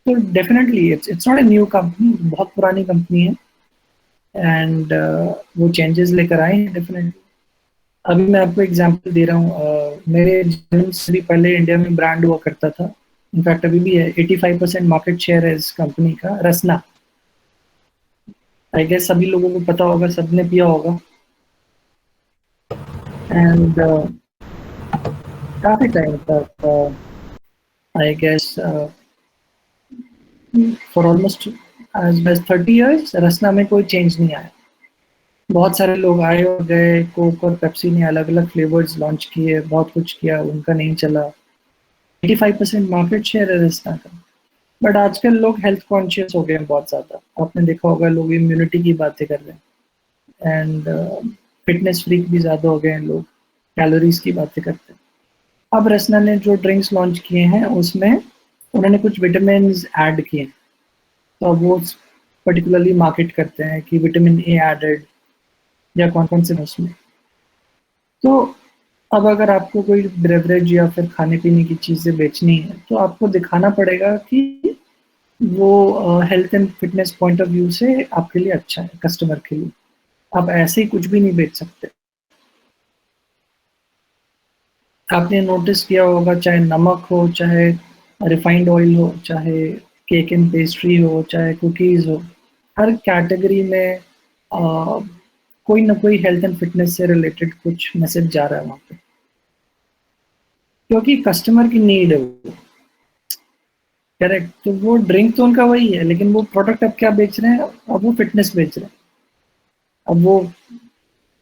तो definitely it's not a new company, बहुत पुरानी कंपनी है एंड वो चेंजेस लेकर आए हैं डेफिनेटली। अभी मैं आपको एग्जांपल दे रहा हूँ, मेरे जन्म से भी पहले इंडिया में ब्रांड हुआ करता था, इनफैक्ट अभी भी है, 85% मार्केट शेयर है इस कंपनी का, रसना। आई गेस सभी लोगों को पता होगा, सबने पिया होगा। एंड काफी टाइम तक I guess for almost age 30 years Rasna में कोई चेंज नहीं आया। बहुत सारे लोग आए और गए, कोक और पेप्सी ने अलग अलग फ्लेवर्स लॉन्च किए, बहुत कुछ किया, उनका नहीं चला। 85% मार्केट शेयर है रसना का। बट आजकल लोग हेल्थ कॉन्शियस हो गए हैं बहुत ज़्यादा। आपने देखा होगा लोग इम्यूनिटी की बातें कर रहे हैं एंड फिटनेस फ्रीक भी ज़्यादा हो गए हैं, लोग कैलोरीज की बातें करते हैं। अब रसना ने जो ड्रिंक्स लॉन्च किए हैं उसमें उन्होंने कुछ विटामिन ऐड किए, तो अब वो पर्टिकुलरली मार्केट करते हैं कि विटामिन ए एडेड या कौन कौन से उसमें। तो अब अगर आपको कोई बेवरेज या फिर खाने पीने की चीज़ें बेचनी है तो आपको दिखाना पड़ेगा कि वो health and fitness point of view से आपके लिए अच्छा है, कस्टमर के लिए। आप ऐसे ही कुछ भी नहीं बेच सकते। आपने नोटिस किया होगा, चाहे नमक हो, चाहे रिफाइंड ऑयल हो, चाहे केक एंड पेस्ट्री हो, चाहे कुकीज़ हो, हर कैटेगरी में कोई ना कोई हेल्थ एंड फिटनेस से रिलेटेड कुछ मैसेज जा रहा है वहाँ पे, क्योंकि कस्टमर की नीड है वो। करेक्ट। तो वो ड्रिंक तो उनका वही है, लेकिन वो प्रोडक्ट अब क्या बेच रहे हैं, अब वो फिटनेस बेच रहे हैं, अब वो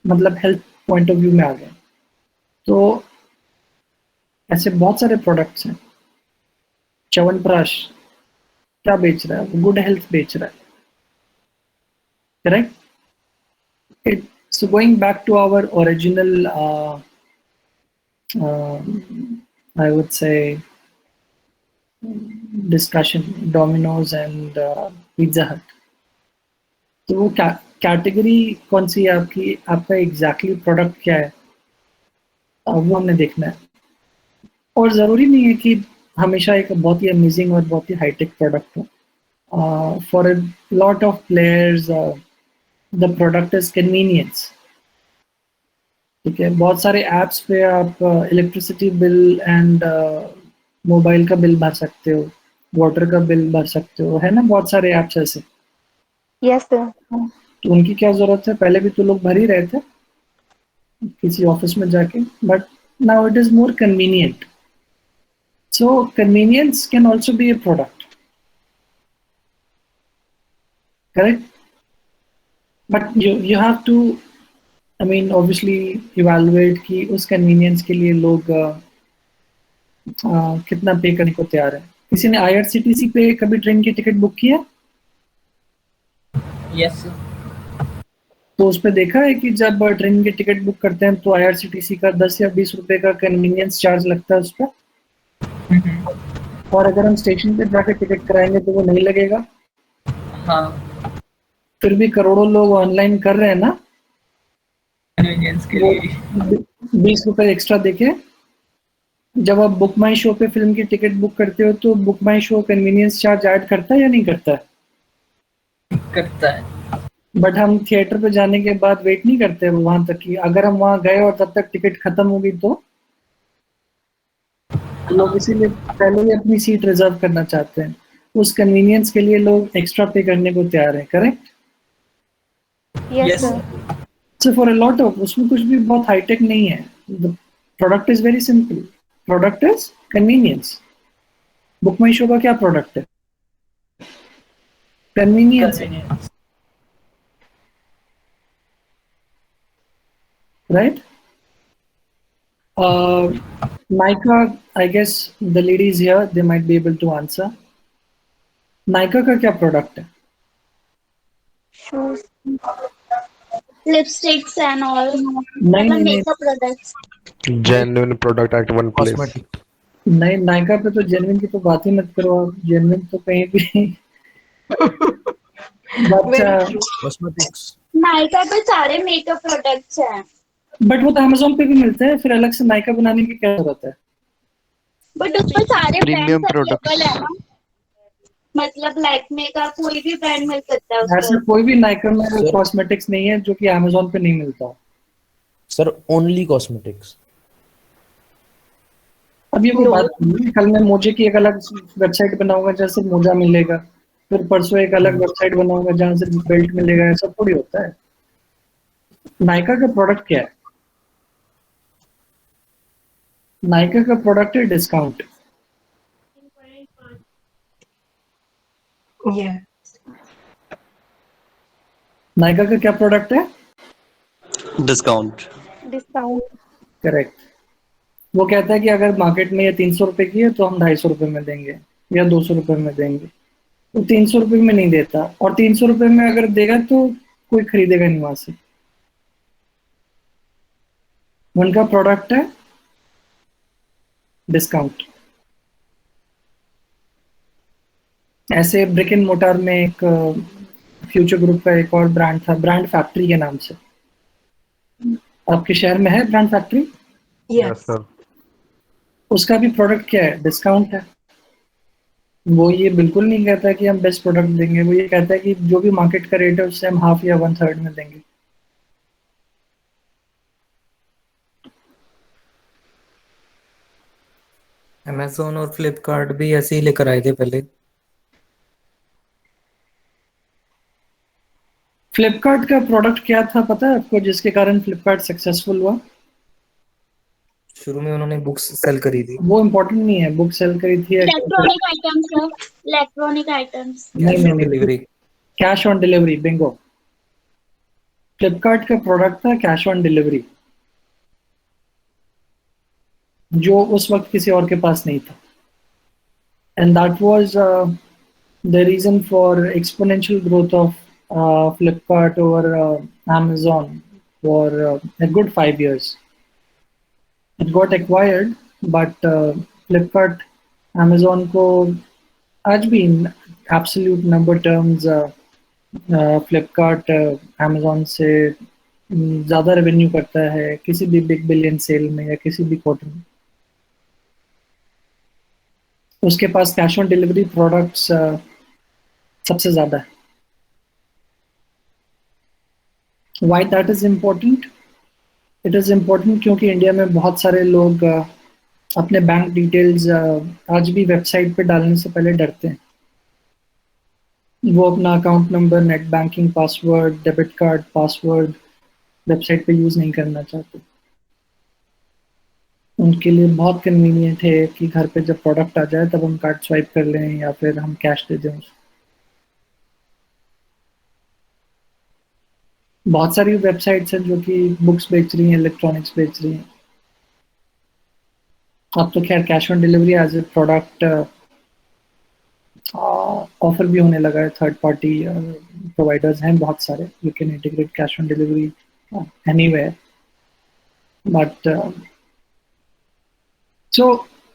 मतलब हेल्थ पॉइंट ऑफ व्यू में आ गए। तो ऐसे बहुत सारे प्रोडक्ट्स हैं। च्यवनप्राश क्या बेच रहा है, वो गुड हेल्थ बेच रहा है। Correct. So going back to our original, I would say, discussion, Domino's and Pizza Hut. तो वो कैटेगरी कौन सी है आपकी, आपका एग्जैक्टली प्रोडक्ट क्या है, वो हमने देखना है। और ज़रूरी नहीं है कि हमेशा एक बहुत ही अमेजिंग और बहुत ही हाईटेक प्रोडक्ट हो। For a lot of players the product is convenience. ठीक है, बहुत सारे ऐप्स पे आप इलेक्ट्रिसिटी बिल एंड मोबाइल का बिल भर सकते हो, वाटर का बिल भर सकते हो, है ना, बहुत सारे ऐप्स ऐसे। Yes sir. तो उनकी क्या जरूरत है, पहले भी तो लोग भर ही रहे थे किसी ऑफिस में जाके, but now it is more convenient. So convenience can also be A product. Correct. But you have to, I mean, obviously evaluate कि उस कन्वीनियंस के लिए लोग कितना पे करने को तैयार है। किसी ने IRCTC पे कभी ट्रेन की टिकट बुक किया? यस। तो उस पे देखा है कि जब ट्रेन की टिकट बुक करते हैं तो IRCTC का 10 या 20 रुपए का कन्वीनियंस चार्ज लगता है उस पर। और अगर हम स्टेशन पे जाकर टिकट कराएंगे तो वो नहीं लगेगा। हाँ। फिर भी करोड़ों लोग ऑनलाइन कर रहे हैं ना, कन्वीनियंस के लिए 20 रुपए एक्स्ट्रा देके। जब आप बुक माई शो पे फिल्म की टिकट बुक करते हो तो बुक माई शो कन्वीनियंस चार्ज ऐड करता है या नहीं करता है? करता है। बट हम थिएटर पे जाने के बाद वेट नहीं करते वहां तक कि अगर हम वहां गए और तब तक टिकट खत्म होगी तो लोग इसीलिए पहले ही अपनी सीट रिजर्व करना चाहते हैं। उस कन्वीनियंस के लिए लोग एक्स्ट्रा पे करने को तैयार हैं। Correct. Yes sir. So for a lot of, उसमें कुछ भी बहुत हाईटेक नहीं है। The product is very simple. Product is convenience. Book my show का क्या प्रोडक्ट है? Convenience. Right? Nykaa, I guess the ladies here, they might be able to answer. Nykaa का क्या प्रोडक्ट है? Shoes, lipsticks and all. नहीं, Makeup products. Genuine product at one place. नहीं, नायका पे तो जेन्युइन की तो बात ही मत करो आप। जेन्युइन तो कहीं भी Very true. नायका पे सारे मेकअप प्रोडक्ट्स हैं। बट वो तो अमेजोन पे भी मिलते हैं, फिर अलग से नायका बनाने की क्या जरूरत है? बट उस पर सारे प्रीमियम ब्रांड्स प्रोडक्ट्स। अवेलेबल है ना, मतलब लैक्मे का कोई भी ब्रांड मिल सकता है उस ऐसा पर। कोई भी नायका में सर कॉस्मेटिक्स नहीं है जो कि अमेजोन पे नहीं मिलता। Sir only cosmetics. अब ये कोई No. बात नहीं है, कल मैं मोजे की एक अलग वेबसाइट बनाऊंगा जहाँ से मोजा मिलेगा, फिर परसों एक अलग वेबसाइट बनाऊंगा जहाँ से बेल्ट मिलेगा, ऐसा थोड़ी होता है। नायका का प्रोडक्ट क्या है? नायका का प्रोडक्ट है डिस्काउंट। Yeah. नायका का क्या प्रोडक्ट है? डिस्काउंट। डिस्काउंट। करेक्ट। वो कहता है कि अगर मार्केट में ये 300 रुपए की है तो हम 250 रुपए में देंगे या 200 रुपए में देंगे। तो 300 रुपए में नहीं देता, और 300 रुपए में अगर देगा तो कोई खरीदेगा नहीं वहां से। उनका प्रोडक्ट है डिस्काउंट। ऐसे ब्रिक एंड मोटार में एक फ्यूचर ग्रुप का एक और ब्रांड था, ब्रांड फैक्ट्री के नाम से। आपके शहर में है ब्रांड फैक्ट्री? Yes. सर। उसका भी प्रोडक्ट क्या है? डिस्काउंट है। वो ये बिल्कुल नहीं कहता कि हम बेस्ट प्रोडक्ट देंगे, वो ये कहता है कि जो भी मार्केट का रेट है उससे हम हाफ या 1/3 में देंगे। अमेजोन और फ्लिपकार्ट भी ऐसे ही लेकर आए थे पहले। फ्लिपकार्ट का प्रोडक्ट क्या था पता है आपको, जिसके कारण फ्लिपकार्ट सक्सेसफुल हुआ? शुरू में उन्होंने बुक्स सेल करी थी। वो इम्पोर्टेंट नहीं है, बुक सेल करी थी। Electronic items sir, electronic items. नहीं, delivery. Cash on delivery, bingo. Flipkart का प्रोडक्ट था कैश ऑन डिलीवरी, जो उस वक्त किसी और के पास नहीं था। And that was the reason for exponential growth of Flipkart over Amazon for a good 5 years. It got acquired, but Flipkart Amazon को आज भी in absolute number terms Flipkart Amazon से ज़्यादा रेवेन्यू करता है किसी भी बिग बिलियन सेल में या किसी भी क्वार्टर में। उसके पास कैश ऑन डिलीवरी प्रोडक्ट्स सबसे ज़्यादा है। Why that is important? It is important क्योंकि इंडिया में बहुत सारे लोग अपने बैंक डिटेल्स आज भी वेबसाइट पे डालने से पहले डरते हैं। वो अपना account number, net banking password, debit card password website पे यूज़ नहीं करना चाहते। उनके लिए बहुत कन्वीनियंट है कि घर पे जब प्रोडक्ट आ जाए तब हम कार्ड स्वाइप कर लें या फिर हम कैश दे दें। बहुत सारी वेबसाइट्स हैं जो कि बुक्स बेच रही हैं, इलेक्ट्रॉनिक्स बेच रही हैं। अब तो खैर cash on delivery as a product offer भी होने लगा है। थर्ड पार्टी प्रोवाइडर्स हैं बहुत सारे, you can integrate cash on delivery anywhere. But so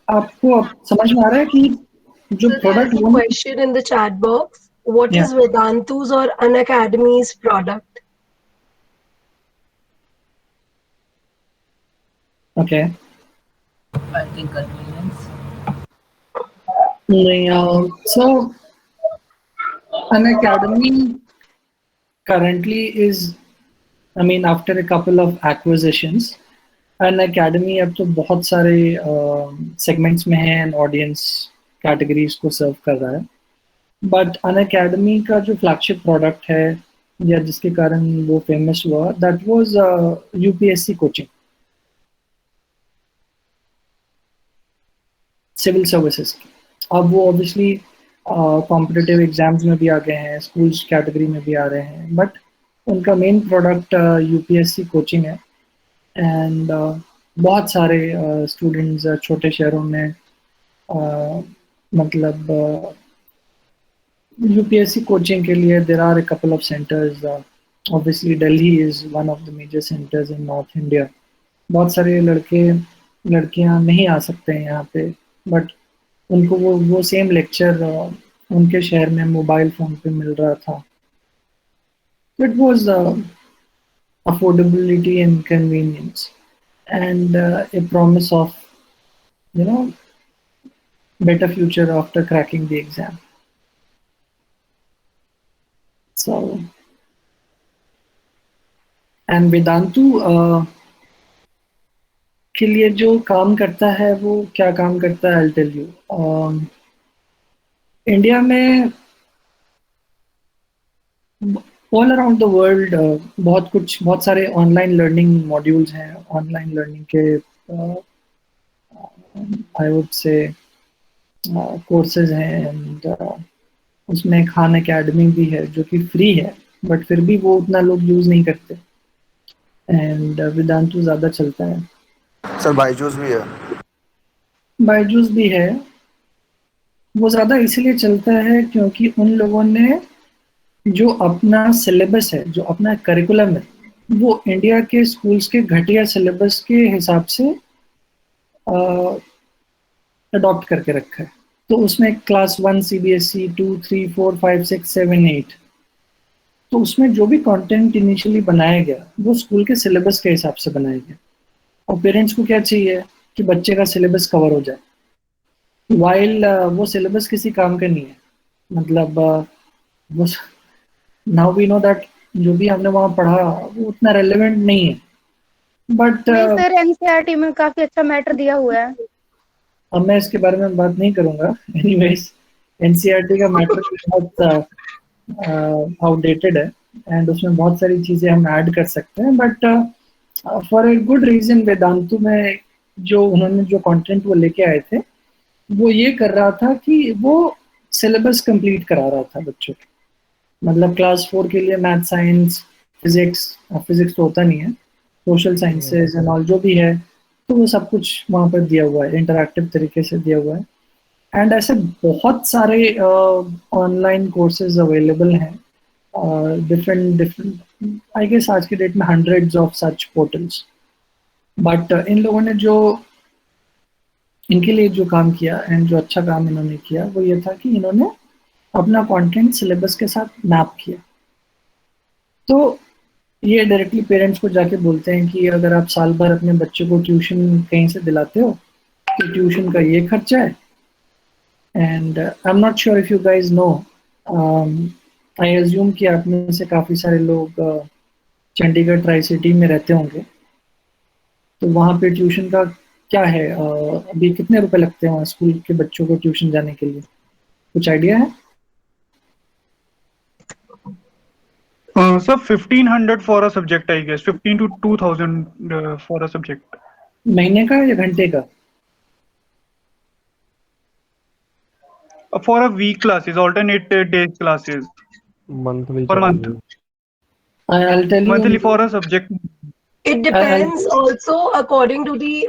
आपको अब समझ में आ रहा है कि जो So there's product a question in the chat box. What is Vedantu's or Unacademy's product? Okay I think convenience. नहीं, so Unacademy currently is, I mean, after a couple of acquisitions, Unacademy अब तो बहुत सारे segments में है and audience categories को सर्व कर रहा है। बट Unacademy का जो फ्लैगशिप प्रोडक्ट है या जिसके कारण वो फेमस हुआ, that was UPSC coaching, civil services की। अब वो ऑब्वियसली कॉम्पिटिटिव एग्जाम्स में भी आ गए हैं, स्कूल्स कैटेगरी में भी आ रहे हैं, बट उनका मेन प्रोडक्ट यूपीएससी कोचिंग है। एंड बहुत सारे स्टूडेंट्स छोटे शहरों में मतलब यूपीएससी कोचिंग के लिए there are a couple of centres. Obviously Delhi is one of the major centres in North India. बहुत सारे लड़के लड़कियां नहीं आ सकते हैं यहाँ पे, बट उनको वो सेम लेक्चर उनके शहर में मोबाइल फ़ोन पे मिल रहा था। It was affordability and convenience, and a promise of, you know, better future after cracking the exam. So, and Vedantu के लिए जो काम करता है वो क्या काम करता है, I'll tell you. इंडिया में ऑल अराउंड द वर्ल्ड बहुत सारे ऑनलाइन लर्निंग मॉड्यूल्स हैं, ऑनलाइन लर्निंग के आई वुड से कोर्सेज हैं, एंड उसमें खान एकेडमी भी है जो कि फ्री है, बट फिर भी वो उतना लोग यूज़ नहीं करते, एंड वेदांतु ज़्यादा चलता है. सर बायजूस भी है. बायजूस भी है. वो ज़्यादा इसलिए चलता है क्योंकि उन लोगों ने जो अपना सिलेबस है, जो अपना करिकुलम है, वो इंडिया के स्कूल्स के घटिया सिलेबस के हिसाब से अडॉप्ट करके रखा है. तो उसमें क्लास 1 CBSE 2, 3, 4, 5, 6, 7, 8, तो उसमें जो भी कंटेंट इनिशियली बनाया गया वो स्कूल के सिलेबस के हिसाब से बनाया गया. और पेरेंट्स को क्या चाहिए कि बच्चे का सिलेबस कवर हो जाए, वाइल वो सिलेबस किसी काम का नहीं है. मतलब वो नाउ वी नो दैट जो भी हमने वहाँ पढ़ा वो उतना रेलेवेंट नहीं है. बट सर एनसीईआरटी में काफी अच्छा मैटर दिया हुआ है. अब मैं इसके बारे में बात नहीं करूंगा. एनीवेज, एनसीईआरटी का मैटर बहुत आउटडेटेड है, एंड उसमें बहुत सारी चीजें हम ऐड कर सकते हैं, but for a good reason Vedantu में जो उन्होंने जो कंटेंट वो लेके आए थे, वो ये कर रहा था कि वो सिलेबस कंप्लीट करा रहा था बच्चों को. मतलब क्लास 4 के लिए मैथ, साइंस, फिजिक्स तो होता नहीं है, सोशल साइंसेज एंड ऑल जो भी है, तो वो सब कुछ वहाँ पर दिया हुआ है, इंटरैक्टिव तरीके से दिया हुआ है. एंड ऐसे बहुत सारे ऑनलाइन कोर्सेज अवेलेबल हैं, डिफरेंट आई गेस आज की डेट में hundreds of such portals. But in लोगों ने जो इनके लिए जो काम किया एंड जो अच्छा काम इन्होंने किया वो ये था कि इन्होंने अपना कंटेंट सिलेबस के साथ मैप किया. तो ये डायरेक्टली पेरेंट्स को जाके बोलते हैं कि अगर आप साल भर अपने बच्चे को ट्यूशन कहीं से दिलाते हो तो ट्यूशन का ये खर्चा है. And I am not sure if you guys know, I assume कि आप में से काफ़ी सारे लोग चंडीगढ़ ट्राई सिटी में रहते होंगे, तो वहाँ पे ट्यूशन का क्या है, अभी कितने रुपए लगते हैं वहाँ स्कूल के बच्चों को ट्यूशन जाने के लिए, कुछ आइडिया है? Sir, 1500 for a subject, I guess. 15 to 2000 for a subject. महीने का या घंटे का? For a week classes, alternate days classes. Monthly. Per month. I'll tell you. Monthly for a subject. It depends also according to the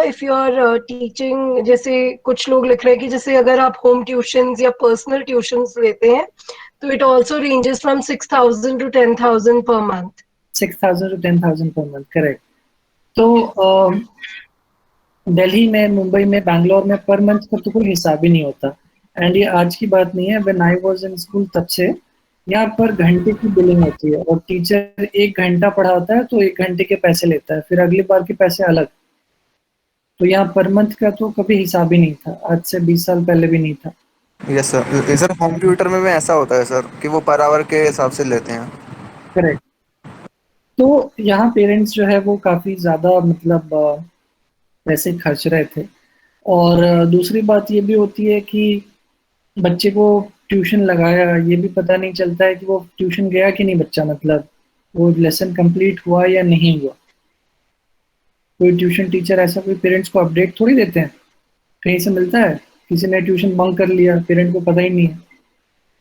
if you are teaching, जैसे कुछ लोग लिख रहे हैं कि जैसे अगर आप होम ट्यूशंस या पर्सनल ट्यूशंस लेते हैं तो it also ranges from 6,000 to 10,000 per month. 6,000 to 10,000 per month, correct. तो दिल्ली में, मुंबई में, बैंगलोर में पर मंथ का तो कोई हिसाब ही नहीं होता. एंड ये आज की बात नहीं है, when I was in school तब से यहाँ पर घंटे की बिलिंग होती है, और टीचर 1 घंटा पढ़ाता है तो 1 घंटे के पैसे लेता है, फिर अगली बार के पैसे अलग. तो यहाँ पर मंथ का तो कभी हिसाब ही नहीं था, आज से 20 साल पहले भी नहीं था. Yes sir. Sir home tutor में भी ऐसा होता है सर कि वो पर आवर के हिसाब से लेते हैं. करेक्ट. तो यहाँ पेरेंट्स जो है वो काफ़ी ज़्यादा मतलब पैसे खर्च रहे थे. और दूसरी बात ये भी होती है कि बच्चे को ट्यूशन लगाया, ये भी पता नहीं चलता है कि वो ट्यूशन गया कि नहीं बच्चा, मतलब वो लेसन कंप्लीट हुआ या नहीं हुआ. कोई ट्यूशन टीचर ऐसा कोई पेरेंट्स को अपडेट थोड़ी देते हैं, कहीं से मिलता है किसी ने ट्यूशन बंक कर लिया, पेरेंट को पता ही नहीं है.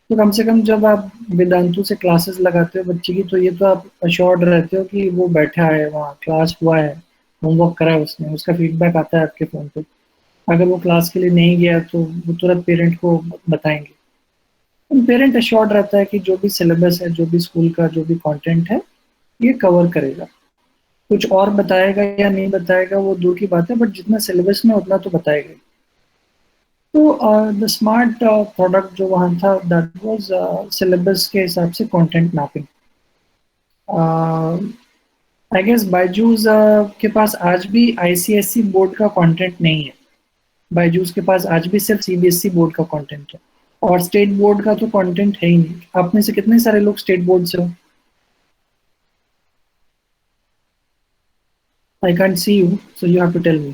तो कम से कम जब आप वेदांतु से क्लासेस लगाते हो बच्चे की, तो ये तो आप अश्योर्ड रहते हो कि वो बैठा है वहाँ, क्लास हुआ है, होमवर्क करा है उसने, उसका फीडबैक आता है आपके फ़ोन पे. अगर वो क्लास के लिए नहीं गया तो वो तुरंत पेरेंट को बताएंगे. पेरेंट अश्योर्ड रहता है कि जो भी सिलेबस है, जो भी स्कूल का जो भी कंटेंट है, ये कवर करेगा. कुछ और बताएगा या नहीं बताएगा वो दूर की बात है, बट जितना सिलेबस में उतना तो बताएगा. तो द स्मार्ट प्रोडक्ट जो वहाँ था, दैट वाज सिलेबस के हिसाब से content mapping. I guess Byju's के पास आज भी आईसीएसई बोर्ड का कंटेंट नहीं है। बायजूस के पास आज भी सिर्फ सीबीएसई बोर्ड का कंटेंट है और स्टेट बोर्ड का तो कंटेंट है ही नहीं। आप में से कितने सारे लोग स्टेट बोर्ड से हो? I can't see you, so you have to tell me.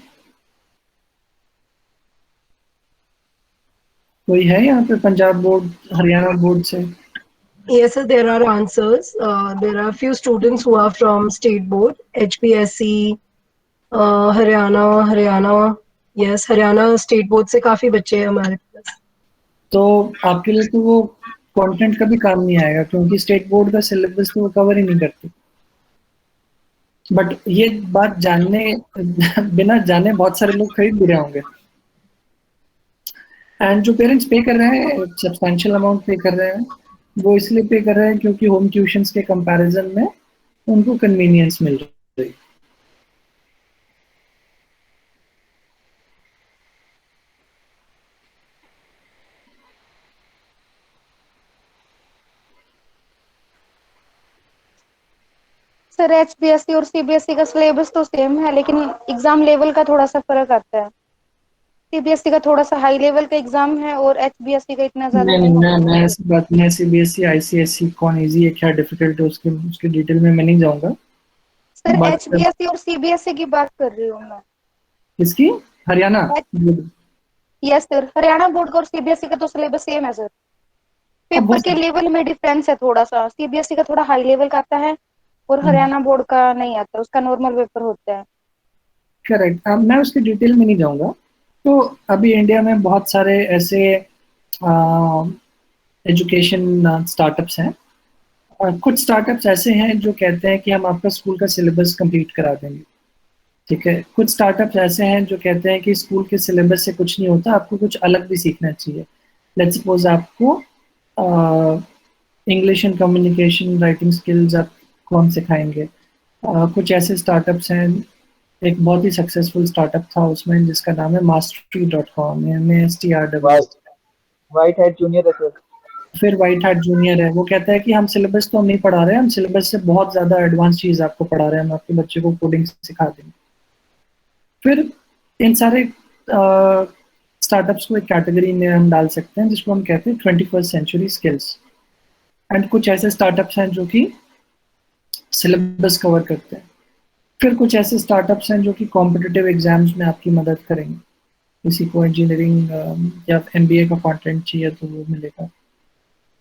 कोई है यहाँ पे पंजाब बोर्ड, हरियाणा बोर्ड से? Yes, sir, there are answers. There are few students who are from state board, HPSC, Haryana. Yes, Haryana state board से काफी बच्चे हैं हमारे पास। तो आपके लिए तो वो कंटेंट का भी काम नहीं आएगा क्योंकि स्टेट बोर्ड का सिलेबस तो वो कवर ही नहीं करते। बट ये बात जानने बिना जाने बहुत सारे लोग खरीद भी रहे होंगे। एंड जो पेरेंट्स पे कर रहे हैं, सब्सटेंशियल अमाउंट पे कर रहे हैं, वो इसलिए पे कर रहे हैं क्योंकि होम ट्यूशंस के कंपैरिजन में उनको कन्वीनियंस मिल रही है। सर एचबीएसई और सीबीएसई का सिलेबस तो सेम है, लेकिन एग्जाम लेवल का थोड़ा सा फर्क आता है। सीबीएसई का थोड़ा सा हाई लेवल का एग्जाम है और एचबीएसई का इतना ज्यादा मैं ऐसी बात नहीं, सीबीएसई आईसीएसई कौन इजी है क्या डिफिकल्ट है उसके डिटेल में मैं नहीं जाऊंगा। सर एचबीएसई और सीबीएसई की बात कर रही हूँ मैं। किसकी? Haryana? Yes sir, Haryana board का और सीबीएसई का तो सिलेबस सेम है सर। पेपर के लेवल में डिफरेंस है थोड़ा सा, सीबीएसई का थोड़ा हाई लेवल का आता है और हरियाणा बोर्ड का नहीं आता, उसका नॉर्मल पेपर होता है। करेक्ट। अब मैं उसके डिटेल में नहीं जाऊंगा। तो अभी इंडिया में बहुत सारे ऐसे एजुकेशन स्टार्टअप्स हैं। कुछ स्टार्टअप्स ऐसे हैं जो कहते हैं कि हम आपका स्कूल का सिलेबस कंप्लीट करा देंगे, ठीक है। कुछ स्टार्टअप्स ऐसे हैं जो कहते हैं कि स्कूल के सिलेबस से कुछ नहीं होता, आपको कुछ अलग भी सीखना चाहिए। लेट्स सपोज आपको English and communication, writing skills आप कौन सिखाएंगे। कुछ ऐसे स्टार्टअप्स हैं, एक बहुत ही सक्सेसफुल स्टार्टअप था उसमें जिसका नाम है mastery.com, व्हाइट हैट जूनियर है सर। फिर व्हाइट हैट जूनियर है, वो कहता है कि हम सिलेबस तो नहीं पढ़ा रहे हैं, हम सिलेबस से बहुत ज़्यादा एडवांस चीज़ आपको पढ़ा रहे हैं, हम आपके बच्चे को कोडिंग सिखा देंगे। फिर इन सारे स्टार्टअप्स को एक कैटेगरी में हम डाल सकते हैं जिसको हम कहते हैं 21st सेंचुरी स्किल्स। एंड कुछ ऐसे स्टार्टअप्स हैं जो कि सिलेबस कवर करते हैं। फिर कुछ ऐसे स्टार्टअप्स हैं जो कि कॉम्पिटिटिव एग्जाम्स में आपकी मदद करेंगे। किसी को इंजीनियरिंग या एमबीए का कंटेंट चाहिए तो वो मिलेगा।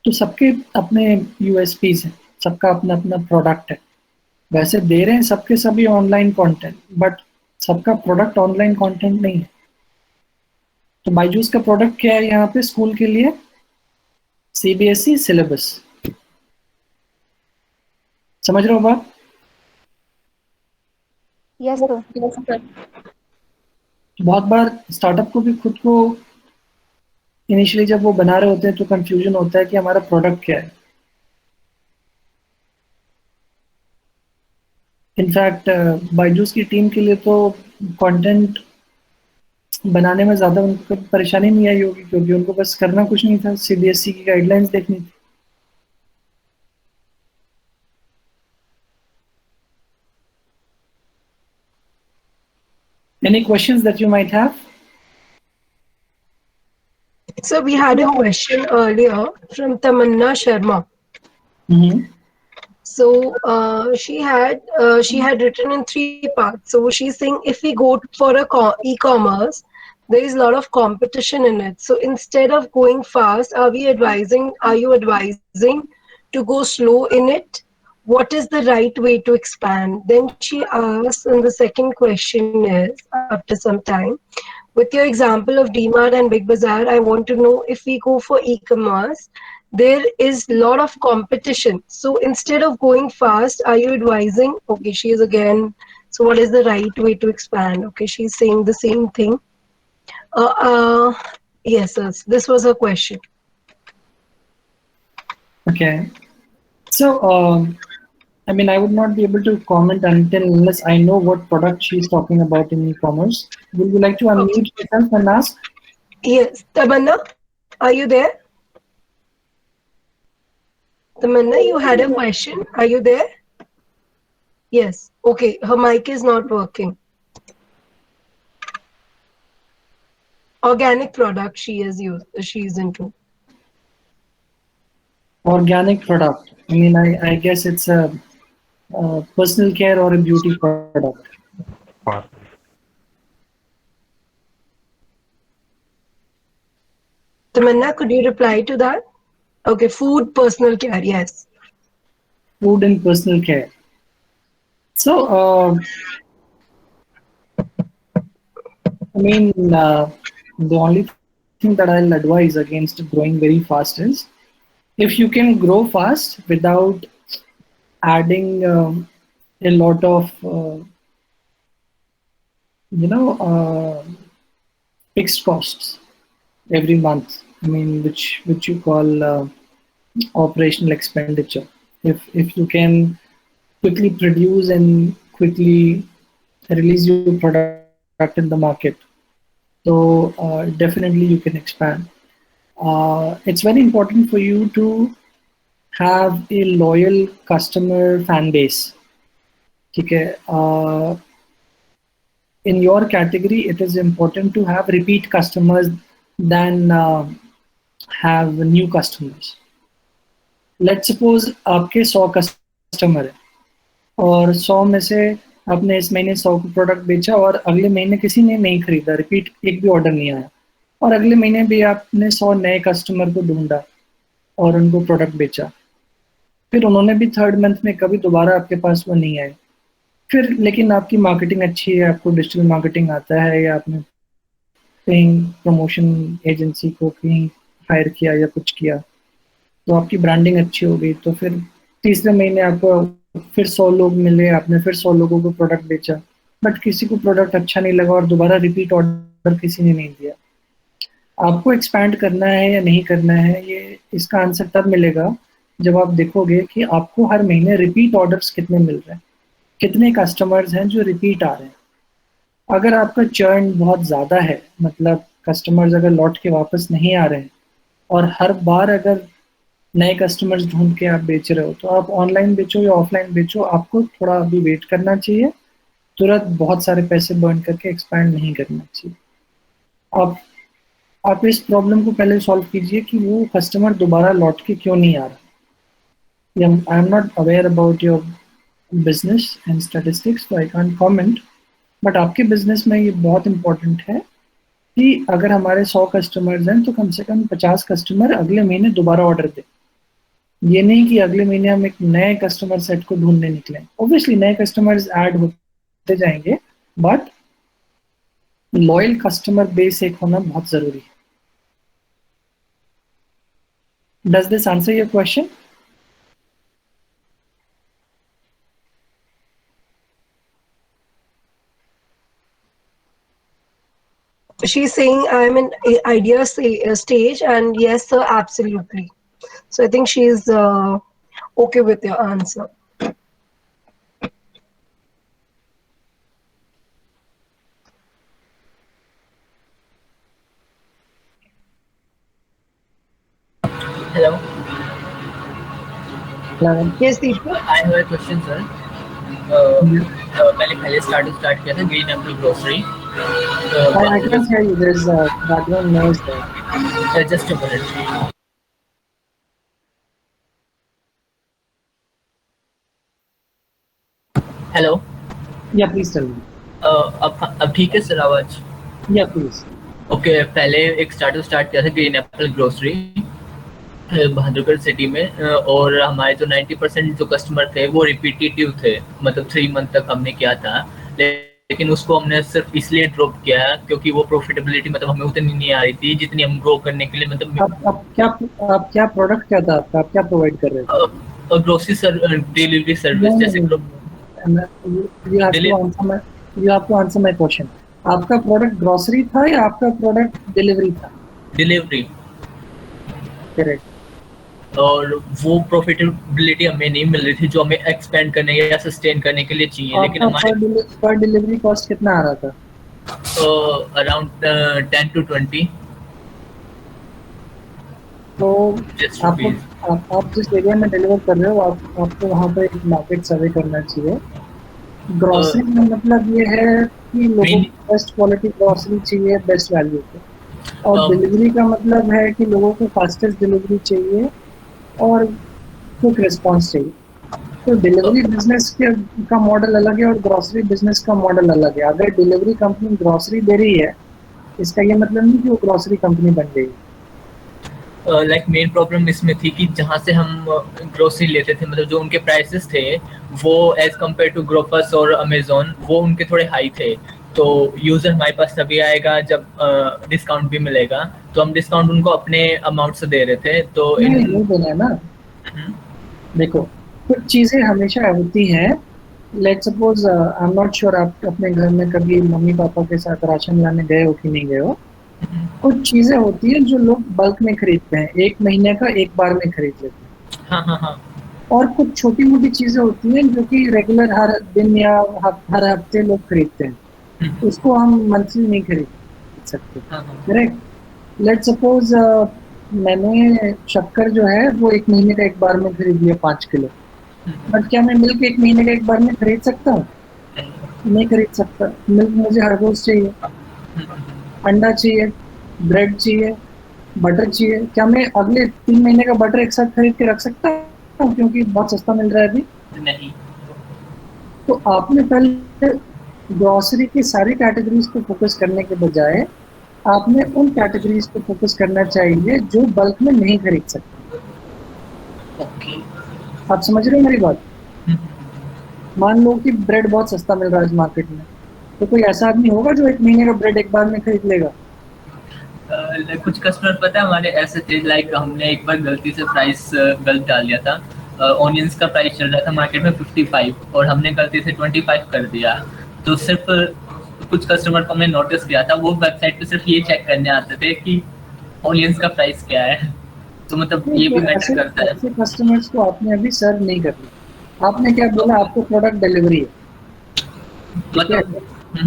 तो सबके अपने यूएसपीज हैं, सबका अपना अपना प्रोडक्ट है। वैसे दे रहे हैं सबके सभी ऑनलाइन कंटेंट, बट सबका प्रोडक्ट ऑनलाइन कंटेंट नहीं है। तो बायजूस का प्रोडक्ट क्या है यहाँ पे स्कूल के लिए? CBSE syllabus. समझ रहे हो बात? Yes sir. बहुत बार स्टार्टअप को भी खुद को इनिशियली जब वो बना रहे होते हैं तो कंफ्यूजन होता है कि हमारा प्रोडक्ट क्या है। इनफैक्ट बायजूस की टीम के लिए तो कंटेंट बनाने में ज़्यादा उनको परेशानी नहीं आई होगी क्योंकि उनको बस करना कुछ नहीं था, सीबीएसई की गाइडलाइंस देखनी थी। Any questions that you might have? So we had a question earlier from Tamanna Sharma. So she had written in 3 parts. So she's saying if we go for a e-commerce, there is a lot of competition in it. So instead of going fast, are you advising to go slow in it? What is the right way to expand? Then she asks, and the second question is, after some time, with your example of DMart and Big Bazaar, I want to know if we go for e-commerce, there is a lot of competition. So instead of going fast, are you advising? Okay, she is again, so what is the right way to expand? Okay, she's saying the same thing. Yes, this was her question. Okay. So, I mean, I would not be able to comment unless I know what product she's talking about in e-commerce. Would you like to unmute yourself and ask? Yes, Tamanna, are you there? Tamanna, you had a question. Are you there? Yes. Okay, her mic is not working. Organic product she's into. Organic product. I mean, I guess it's a personal care or a beauty product. Tamanna, could you reply to that? Okay, food, personal care, yes. Food and personal care. So, I mean, the only thing that I'll advise against growing very fast is, if you can grow fast without adding a lot of, fixed costs every month. I mean, which you call operational expenditure. If you can quickly produce and quickly release your product in the market, so definitely you can expand. It's very important for you to have a loyal customer fan base. Okay, in your category, it is important to have repeat customers than have new customers. Let's suppose आपके 100 customer है और 100 में से आपने इस महीने 100 को product बेचा और अगले महीने किसी ने नहीं खरीदा, रिपीट एक भी ऑर्डर नहीं आया, और अगले महीने भी आपने 100 नए कस्टमर को ढूंढा और उनको प्रोडक्ट बेचा, फिर उन्होंने भी थर्ड मंथ में कभी दोबारा आपके पास वो नहीं आए, फिर लेकिन आपकी मार्केटिंग अच्छी है, आपको डिजिटल मार्केटिंग आता है, या आपने कहीं प्रमोशन एजेंसी को कहीं हायर किया या कुछ किया, तो आपकी ब्रांडिंग अच्छी हो गई, तो फिर तीसरे महीने आपको फिर 100 लोग मिले, आपने फिर 100 लोगों को प्रोडक्ट बेचा, बट किसी को प्रोडक्ट अच्छा नहीं लगा और दोबारा रिपीट ऑर्डर किसी ने नहीं दिया। आपको एक्सपैंड करना है या नहीं करना है, ये इसका आंसर तब मिलेगा जब आप देखोगे कि आपको हर महीने रिपीट ऑर्डर्स कितने मिल रहे हैं, कितने कस्टमर्स हैं जो रिपीट आ रहे हैं। अगर आपका चर्न बहुत ज़्यादा है, मतलब कस्टमर्स अगर लौट के वापस नहीं आ रहे हैं और हर बार अगर नए कस्टमर्स ढूंढ के आप बेच रहे हो, तो आप ऑनलाइन बेचो या ऑफलाइन बेचो, आपको थोड़ा अभी वेट करना चाहिए। तुरंत बहुत सारे पैसे बर्न करके एक्सपैंड नहीं करना चाहिए। आप इस प्रॉब्लम को पहले सॉल्व कीजिए कि वो कस्टमर दोबारा लौट के क्यों नहीं आ रहा। आई am not aware about your business and statistics, तो आई कांट कमेंट, बट आपके बिजनेस में ये बहुत इंपॉर्टेंट है कि अगर हमारे 100 कस्टमर्स हैं तो कम से कम 50 कस्टमर अगले महीने दोबारा ऑर्डर दें। ये नहीं कि अगले महीने हम एक नए कस्टमर सेट को ढूंढने निकले। ऑब्वियसली नए कस्टमर्स ऐड होते जाएंगे, बट लॉयल कस्टमर बेस एक होना बहुत जरूरी है। Does this answer your question? She's saying I'm in idea stage, and yes sir, absolutely. So I think she's okay with your answer. Hello. Yes, Deepak. I have a question, sir. मैंने पहले start किया था green Apple grocery. I can hear you. There's background noise there. Just a minute. Hello. Yeah, please tell me. अब ठीक है sir आवाज? Yeah, please. Okay, पहले एक स्टार्ट किया था green Apple grocery Bahadurgarh city में, और हमारे जो 90% जो कस्टमर थे वो रिपीटेटिव थे, मतलब 3 मंथ तक हमने किया था, लेकिन उसको हमने सिर्फ इसलिए ड्रॉप किया क्योंकि वो प्रॉफिटेबिलिटी मतलब हमें उतनी नहीं आ रही थी जितनी हम ग्रो करने के लिए, मतलब आप क्या प्रोडक्ट क्या था आपका, आप क्या प्रोवाइड कर रहे थे? ग्रोसरी डिलीवरी सर्विस, जैसे you have to answer my question. आपका प्रोडक्ट ग्रोसरी था या आपका प्रोडक्ट डिलीवरी था? डिलीवरी। करेक्ट। और वो प्रॉफिटेबिलिटी हमें नहीं मिल रही थी जो हमें एक्सपेंड करने या सस्टेन करने के लिए चाहिए, लेकिन हमारे पर डिलीवरी कॉस्ट कितना आ रहा था? Around 10 to 20। तो आप जिस एरिया में डिलीवर कर रहे हो, आपको वहाँ पर एक मार्केट सर्वे करना चाहिए ग्रोसरी का मतलब ये है कि लोगों को बेस्ट क्वालिटी ग्रोसरी चाहिए बेस्ट वैल्यू पे, और डिलीवरी का मतलब है कि लोगों को फास्टेस्ट डिलीवरी चाहिए और क्विक रिस्पांस चाहिए। तो डिलीवरी बिजनेस का मॉडल अलग है और ग्रोसरी बिजनेस का मॉडल अलग है। अगर डिलीवरी कंपनी ग्रोसरी दे रही है, इसका ये मतलब नहीं कि वो ग्रोसरी कंपनी बन गई। लाइक मेन प्रॉब्लम इसमें थी कि जहाँ से हम ग्रोसरी लेते थे, मतलब जो उनके प्राइसेस थे वो एज कम्पेयर टू ग्रोफर्स और अमेजोन, वो उनके थोड़े हाई थे। तो यूजर हमारे पास तभी आएगा जब डिस्काउंट भी मिलेगा, तो हम डिस्काउंट उनको अपने अमाउंट से दे रहे थे। तो नहीं देना है ना। देखो, कुछ चीजें हमेशा होती हैं। Let's suppose, I am not sure आप अपने घर में कभी मम्मी पापा के साथ राशन लाने गए हो कि नहीं गए हो। कुछ चीजें होती हैं जो लोग बल्क में खरीदते हैं, एक महीने का एक बार में खरीद लेते हैं। हाँ हाँ हाँ। और कुछ छोटी मोटी चीजें होती हैं जो कि रेगुलर हर दिन या हर हफ्ते लोग खरीदते हैं, उसको हम मंथली नहीं खरीद सकते। करेक्ट। लेट्स सपोज मैंने शक्कर जो है वो एक महीने का एक बार में खरीद लिया 5 किलो, बट क्या मैं मिल्क एक महीने का एक बार में खरीद सकता हूँ? नहीं खरीद सकता। मिल्क मुझे हर रोज चाहिए, अंडा चाहिए, ब्रेड चाहिए, बटर चाहिए। क्या मैं अगले 3 महीने का बटर एक साथ खरीद के रख सकता हूँ क्योंकि बहुत सस्ता मिल रहा है अभी? नहीं। तो आपने पहले ग्रोसरी की सारी कैटेगरीज पे फोकस करने के बजाय आपने उन कैटेगरीज पे फोकस करना चाहिए जो बल्क में नहीं खरीद सकते। आप समझ रहे हो मेरी बात? मान लो कि ब्रेड बहुत सस्ता मिल रहा है आज मार्केट में, तो कोई ऐसा आदमी होगा जो एक महीने का ब्रेड एक बार में खरीद लेगा? कुछ कस्टमर पता है हमारे ऐसे थे, लाइक हमने एक बार गलती से प्राइस गलत डाल दिया था। ऑनियंस का प्राइस चल रहा था मार्केट में 55 और हमने गलती से 25 कर दिया। तो सिर्फ कुछ कस्टमर को हमने नोटिस किया था, वो वेबसाइट पे सिर्फ ये चेक करने आते थे कि ऑनियंस का प्राइस क्या है। तो मतलब ये भी मैटर करता है। ऐसे कस्टमर्स को आपने अभी सर्व नहीं करना। आपने क्या बोला? आपको प्रोडक्ट डिलीवरी है। मतलब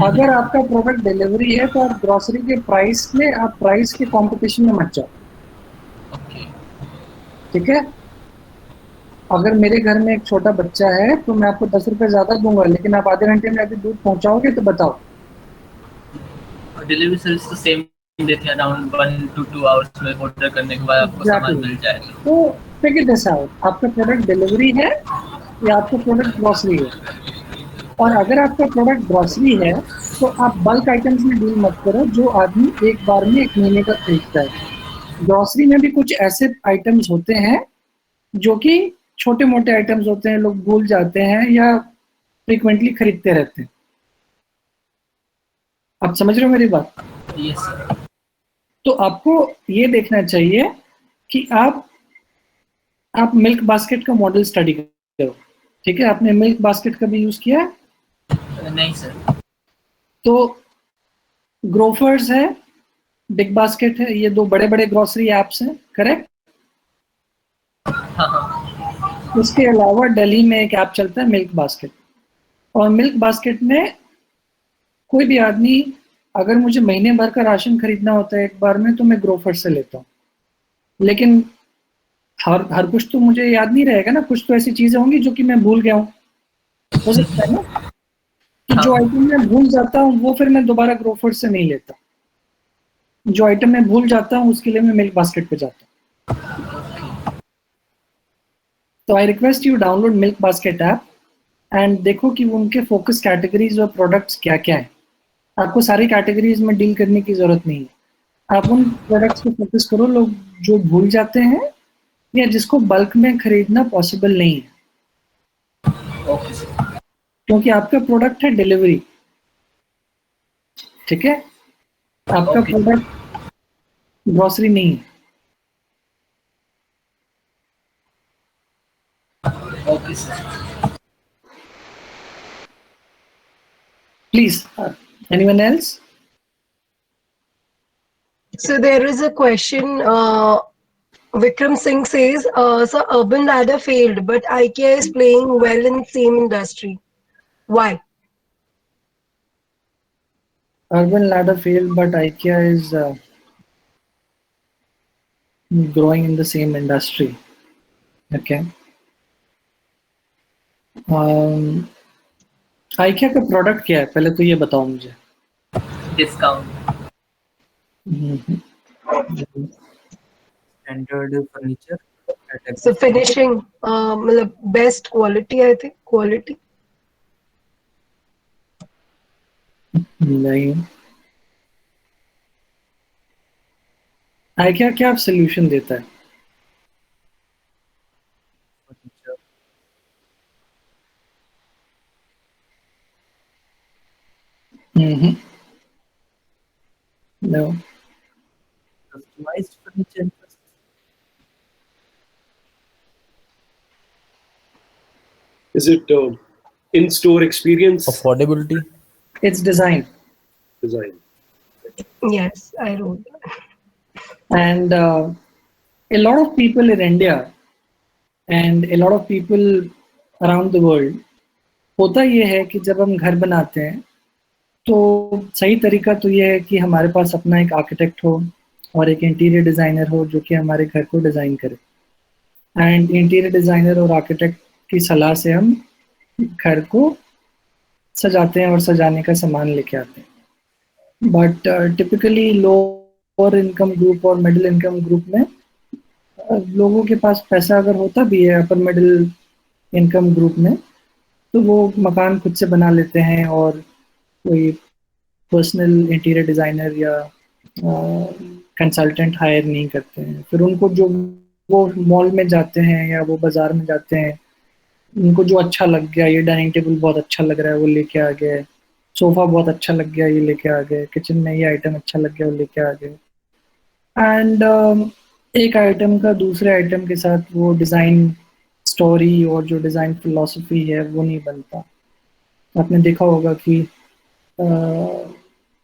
अगर आपका प्रोडक्ट डिलीवरी है तो आप ग्रोसरी के प्राइस में, आप प्राइस के कंपटीशन में मत जाओ। ठीक है? अगर मेरे घर में एक छोटा बच्चा है तो मैं आपको 10 रुपए ज्यादा दूंगा, लेकिन आप आधे घंटे में अभी दूध पहुंचाओगे तो बताओ। डिलीवरी सर्विस तो सेम देते हैं, अराउंड 1 to 2 आवर्स में ऑर्डर करने के बाद आपको सामान मिल जाएगा। तो फिगर दिस आउट, आपका प्रोडक्ट डिलीवरी है या आपका प्रोडक्ट ग्रोसरी है? और अगर आपका प्रोडक्ट ग्रोसरी है तो आप बल्क आइटम्स में डील मत करो जो आदमी एक बार में एक महीने का खरीदता है। ग्रोसरी में भी कुछ ऐसे आइटम्स होते हैं जो कि छोटे मोटे आइटम्स होते हैं, लोग भूल जाते हैं या फ्रीक्वेंटली खरीदते रहते हैं। आप समझ रहे हो मेरी बात? यस। तो आपको ये देखना चाहिए कि आप मिल्क बास्केट का मॉडल स्टडी करो। ठीक है? आपने मिल्क बास्केट कभी यूज किया है? नहीं सर। तो ग्रोफर्स है, बिग बास्केट है, ये दो बड़े बड़े ग्रोसरी एप्स हैं। करेक्ट? उसके अलावा दिल्ली में एक ऐप चलता है मिल्क बास्केट, और मिल्क बास्केट में कोई भी आदमी, अगर मुझे महीने भर का राशन खरीदना होता है एक बार में, तो मैं ग्रोफर से लेता हूँ। लेकिन हर कुछ तो मुझे याद नहीं रहेगा ना, कुछ तो ऐसी चीजें होंगी जो कि मैं भूल गया हूँ। हो सकता है ना कि जो आइटम मैं भूल जाता हूँ वो फिर मैं दोबारा ग्रोफर से नहीं लेता। जो आइटम मैं भूल जाता हूँ उसके लिए मैं मिल्क बास्केट पे जाता हूँ। तो I request you download milk basket app and देखो कि उनके फोकस कैटेगरीज और प्रोडक्ट्स क्या क्या है। आपको सारी कैटेगरीज में डील करने की जरूरत नहीं है। आप उन प्रोडक्ट्स पे फोकस करो लोग जो भूल जाते हैं या जिसको बल्क में खरीदना पॉसिबल नहीं है। क्योंकि आपका प्रोडक्ट है डिलीवरी। ठीक है? आपका प्रोडक्ट ग्रोसरी नहीं है। Okay sir. Please, anyone else? So there is a question. Vikram Singh says, "So Urban Ladder failed, but IKEA is playing well in same industry. Why?" Urban Ladder failed, but IKEA is growing in the same industry. Okay. IKEA का product क्या है, पहले तो ये बताओ मुझे। Discount. Standard furniture. So finishing, मतलब best quality, I think quality. नहीं, IKEA क्या सोल्यूशन देता है? No. Customized furniture. Is it in-store experience? Affordability. It's design. Design. Yes, I wrote that. And a lot of people in India and a lot of people around the world, होता ये है कि जब हम घर बनाते हैं तो सही तरीका तो ये है कि हमारे पास अपना एक आर्किटेक्ट हो और एक इंटीरियर डिज़ाइनर हो जो कि हमारे घर को डिज़ाइन करे, एंड इंटीरियर डिज़ाइनर और आर्किटेक्ट की सलाह से हम घर को सजाते हैं और सजाने का सामान लेके आते हैं। But typically lower income group और मिडिल इनकम ग्रुप में लोगों के पास पैसा अगर होता भी है अपर मिडिल इनकम ग्रुप में, तो वो मकान खुद से बना लेते हैं और कोई पर्सनल इंटीरियर डिज़ाइनर या कंसल्टेंट हायर नहीं करते हैं। फिर उनको जो वो मॉल में जाते हैं या वो बाज़ार में जाते हैं, उनको जो अच्छा लग गया, ये डाइनिंग टेबल बहुत अच्छा लग रहा है वो लेके आ गए, सोफ़ा बहुत अच्छा लग गया ये लेके आ गए, किचन में ये आइटम अच्छा लग गया वो लेके आ गए, एंड एक आइटम का दूसरे आइटम के साथ वो डिज़ाइन स्टोरी और जो डिज़ाइन फिलॉसफी है वो नहीं बनता। आपने देखा होगा कि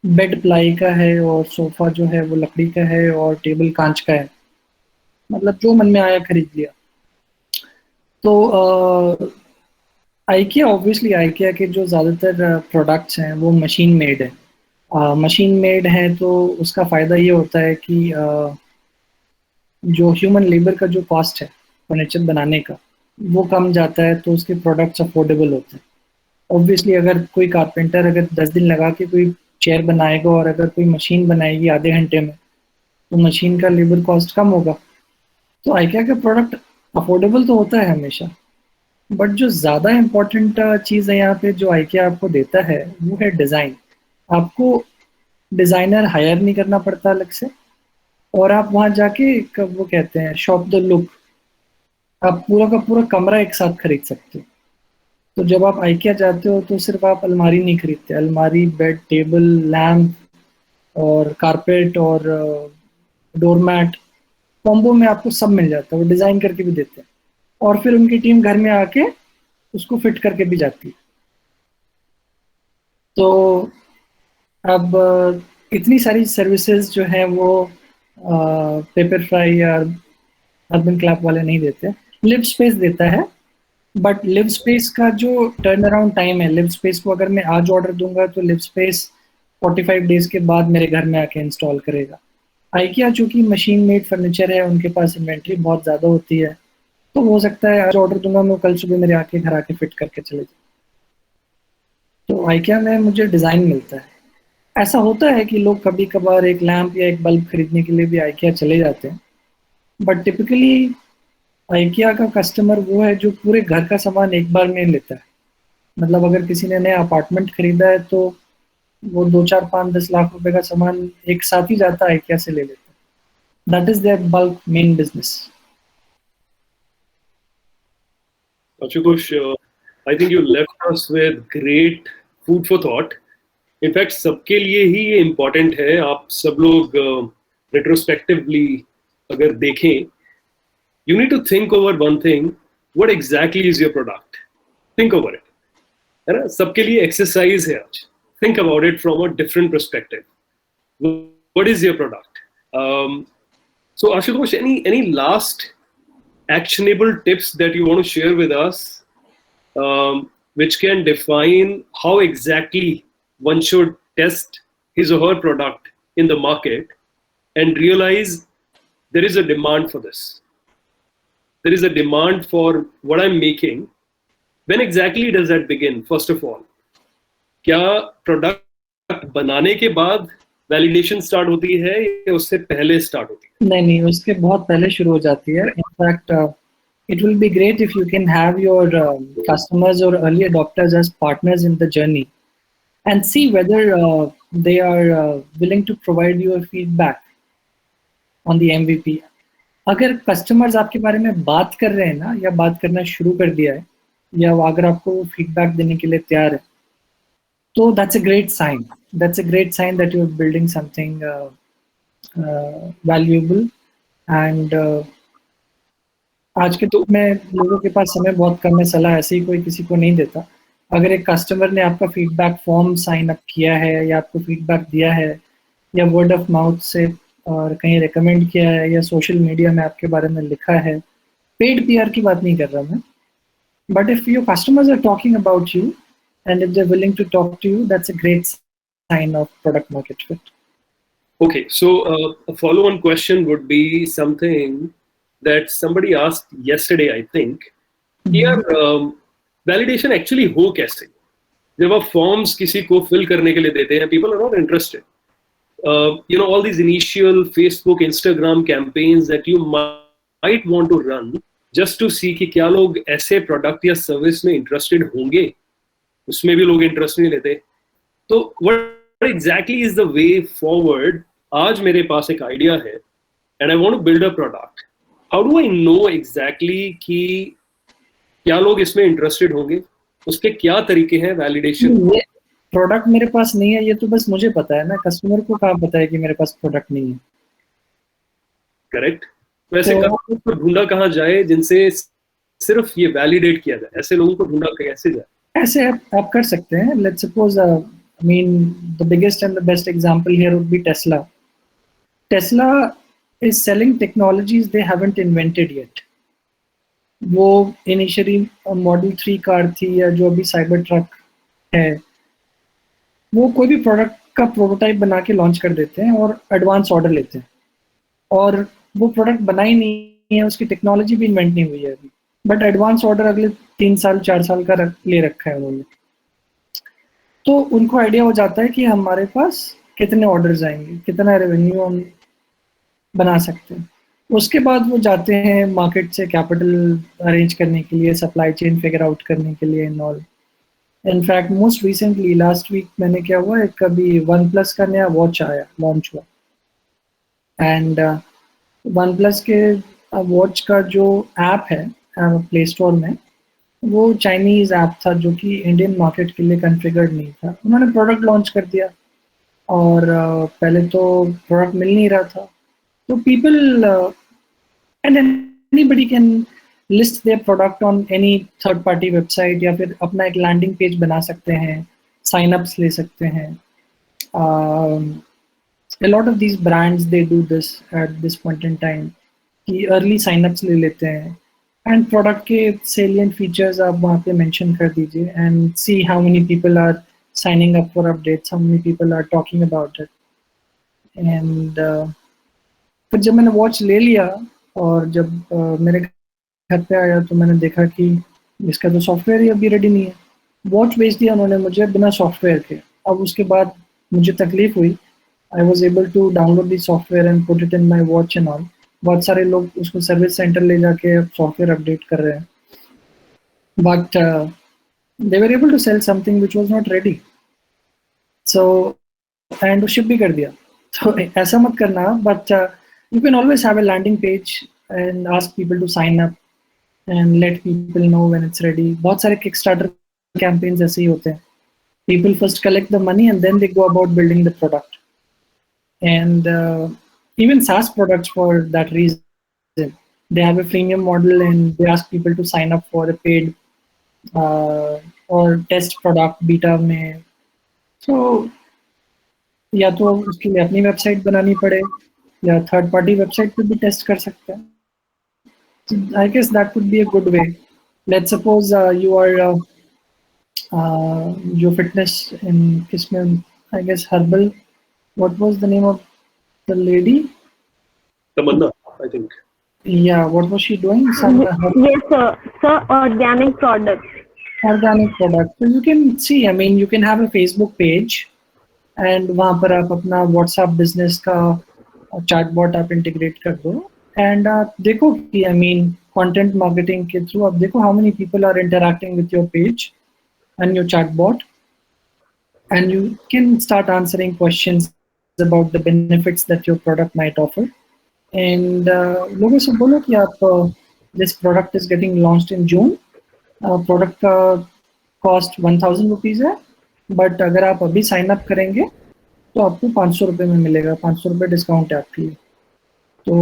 बेड प्लाई का है और सोफ़ा जो है वो लकड़ी का है और टेबल कांच का है, मतलब जो मन में आया खरीद लिया। तो IKEA ऑब्वियसली IKEA के जो ज़्यादातर प्रोडक्ट्स हैं वो मशीन मेड है। मशीन मेड है तो उसका फ़ायदा ये होता है कि जो ह्यूमन लेबर का जो कॉस्ट है फर्नीचर बनाने का वो कम जाता है, तो उसके प्रोडक्ट्स अफोर्डेबल होते हैं। ऑब्वियसली अगर कोई कारपेंटर अगर 10 दिन लगा के कोई चेयर बनाएगा और अगर कोई मशीन बनाएगी आधे घंटे में, तो मशीन का लेबर कॉस्ट कम होगा। तो IKEA का प्रोडक्ट अफोर्डेबल तो होता है हमेशा, बट जो ज़्यादा इम्पोर्टेंट चीज़ है यहाँ पे जो IKEA आपको देता है वो है डिज़ाइन। आपको डिज़ाइनर हायर नहीं करना पड़ता अलग से, और आप वहाँ जाके वो कहते हैं शॉप द लुक, आप पूरा का पूरा कमरा एक साथ खरीद सकते हो। तो जब आप IKEA जाते हो तो सिर्फ आप अलमारी नहीं खरीदते, अलमारी, बेड, टेबल, लैम्प और कारपेट और डोरमैट कॉम्बो में आपको सब मिल जाता है, वो डिज़ाइन करके भी देते हैं और फिर उनकी टीम घर में आके उसको फिट करके भी जाती है। तो अब इतनी सारी सर्विसेज जो हैं वो पेपर फ्राई या अर्बन क्लैप वाले नहीं देते। लिव स्पेस देता है, बट लिव स्पेस का जो टर्न अराउंड टाइम है, लिव स्पेस को अगर मैं आज ऑर्डर दूंगा तो लिव स्पेस 45 डेज के बाद मेरे घर में आके इंस्टॉल करेगा। IKEA चूँकि मशीन मेड फर्नीचर है, उनके पास इन्वेंट्री बहुत ज़्यादा होती है, तो हो सकता है आज ऑर्डर दूंगा मैं, कल सुबह मेरे आके घर आके फिट करके चले जाए। तो IKEA में मुझे डिज़ाइन मिलता है। ऐसा होता है कि लोग कभी कभार एक लैंप या एक बल्ब खरीदने के लिए भी IKEA चले जाते हैं, बट टिपिकली IKEA का कस्टमर वो है जो पूरे घर का सामान एक बार में लेता है। मतलब अगर किसी ने नया अपार्टमेंट खरीदा है तो वो 2, 4, 5, 10 लाख रुपए का सामान एक साथ ही जाता है IKEA से ले लेता है। That is their bulk main business. Ashutosh, I think you left us with great food for thought. In fact, सबके लिए ही ये important है। आप सब लोग retrospectively अगर देखें, you need to think over one thing. What exactly is your product? Think over it. है ना? सबके लिए exercise है आज. Think about it from a different perspective. What is your product? So Ashutosh, any last actionable tips that you want to share with us, which can define how exactly one should test his or her product in the market and realize there is a demand for this. There is a demand for what I'm making. When exactly does that begin, first of all? क्या product बनाने के बाद validation start होती है या उससे पहले start होती है? नहीं, उसके बहुत पहले शुरू हो जाती है. In fact it will be great if you can have your customers or early adopters as partners in the journey and see whether they are willing to provide you a feedback on the MVP. अगर customers आपके बारे में बात कर रहे हैं ना, या बात करना शुरू कर दिया है, या अगर आपको feedback देने के लिए तैयार है, तो that's a great sign. That's a great sign that you're building something valuable. And आज के दौर में लोगों के पास समय बहुत कम है, सलाह ऐसे ही कोई किसी को नहीं देता. अगर एक कस्टमर ने आपका फीडबैक फॉर्म साइन अप किया है, या आपको फीडबैक दिया है, या वर्ड ऑफ माउथ से और कहीं रेकमेंड किया है, या सोशल मीडिया में आपके बारे में लिखा है, पेड पीआर की बात नहीं कर रहा मैं, but if your customers are talking about you and if they are willing to talk to you, that's a great sign of product market fit. Okay, so a follow-on question would be something that somebody asked yesterday, I think. यार validation actually हो कैसे? जब आप forms किसी को fill करने के लिए देते हैं, people are not interested. You know, all these initial Facebook, Instagram campaigns that you might want to run just to see कि क्या लोग ऐसे प्रोडक्ट या सर्विस में इंटरेस्टेड होंगे, उसमें भी लोग इंटरेस्ट नहीं लेते. तो what exactly is the way forward? आज मेरे पास एक आइडिया है and I want to build a product. How do I know exactly कि क्या लोग इसमें इंटरेस्टेड होंगे? उसके क्या तरीके हैं वैलिडेशन? प्रोडक्ट मेरे पास नहीं है, ये तो बस मुझे पता है ना, कस्टमर को कहाँ पता है कि मेरे पास प्रोडक्ट नहीं है? करेक्ट. वैसे कस्टमर को ढूंढा कहाँ जाए जिनसे सिर्फ ये वैलिडेट किया जाए? ऐसे लोगों को ढूंढा कैसे जाए? ऐसे आप कर सकते हैं. Let's suppose I mean the biggest and the best example here would be Tesla. Tesla is selling technologies they haven't invented yet. वो initially Model 3 कार थी, या जो अभी साइबर ट्रक है, वो कोई भी प्रोडक्ट का प्रोटोटाइप बना के लॉन्च कर देते हैं और एडवांस ऑर्डर लेते हैं, और वो प्रोडक्ट बना ही नहीं है, उसकी टेक्नोलॉजी भी इन्वेंट नहीं हुई है अभी, बट एडवांस ऑर्डर अगले 3 साल 4 साल का ले रखा है उन्होंने. तो उनको आइडिया हो जाता है कि हमारे पास कितने ऑर्डर्स आएंगे, कितना रेवेन्यू हम बना सकते हैं. उसके बाद वो जाते हैं मार्केट से कैपिटल अरेंज करने के लिए, सप्लाई चेन फिगर आउट करने के लिए and all. In fact most recently last week मैंने क्या हुआ, एक अभी OnePlus का नया वॉच आया, लॉन्च हुआ, एंड OnePlus के वॉच का जो ऐप है प्ले स्टोर में, वो चाइनीज़ ऐप था जो कि इंडियन मार्केट के लिए कॉन्फ़िगर्ड नहीं था. उन्होंने प्रोडक्ट लॉन्च कर दिया, और पहले तो प्रोडक्ट मिल नहीं रहा था, तो people and anybody can list their product on any third party website, या फिर अपना एक लैंडिंग पेज बना सकते हैं, साइन अप्स ले सकते हैं. A lot of these brands they do this at this point in time, कि अर्ली साइन अप्स ले लेते हैं, एंड प्रोडक्ट के salient features आप वहाँ पे मेंशन कर दीजिए, and see how many people are signing up for updates, how many people are talking about it. And फिर जब मैंने वॉच ले लिया और जब मेरे घर पे आया, तो मैंने देखा कि इसका तो सॉफ्टवेयर ही अभी रेडी नहीं है. वॉच बेच दिया उन्होंने मुझे बिना सॉफ्टवेयर के. अब उसके बाद मुझे तकलीफ हुई. I was able to download the software and put it in my watch and all. बहुत सारे लोग उसको सर्विस सेंटर ले जाके सॉफ्टवेयर अपडेट कर रहे हैं, but they were able to sell something which was not ready. So, and ship भी कर दिया. So ऐसा मत करना, but you can always have a landing page and ask people to sign up and let people know when it's ready. बहुत सारे Kickstarter campaigns ऐसे ही होते हैं. People first collect the money and then they go about building the product. And even SaaS products, for that reason, they have a freemium model and they ask people to sign up for a paid और test product beta में. तो या तो उसके लिए अपनी website बनानी पड़े, या थर्ड पार्टी वेबसाइट पे भी टेस्ट कर सकते हैं. I guess that could be a good way. Let's suppose you are जो फिटनेस इन किसमें, I guess herbal, what was the name of the lady? Tamannaah, I think. Yeah, what was she doing? Yes, sir. Sir, organic products. organic product. So you can see, I mean, you can have a Facebook page and वहाँ पर आप अपना WhatsApp business का chatbot आप integrate कर दो and आप देखो कि I mean content marketing के through आप देखो how many people are interacting with your page and your chatbot and you can start answering questions about the benefits that your product might offer and लोगों से बोलो कि आप this product is getting launched in June. Product का cost 1000 rupees है but अगर आप अभी साइन अप करेंगे तो आपको 500 रुपये में मिलेगा 500 रुपये डिस्काउंट है आपके लिए तो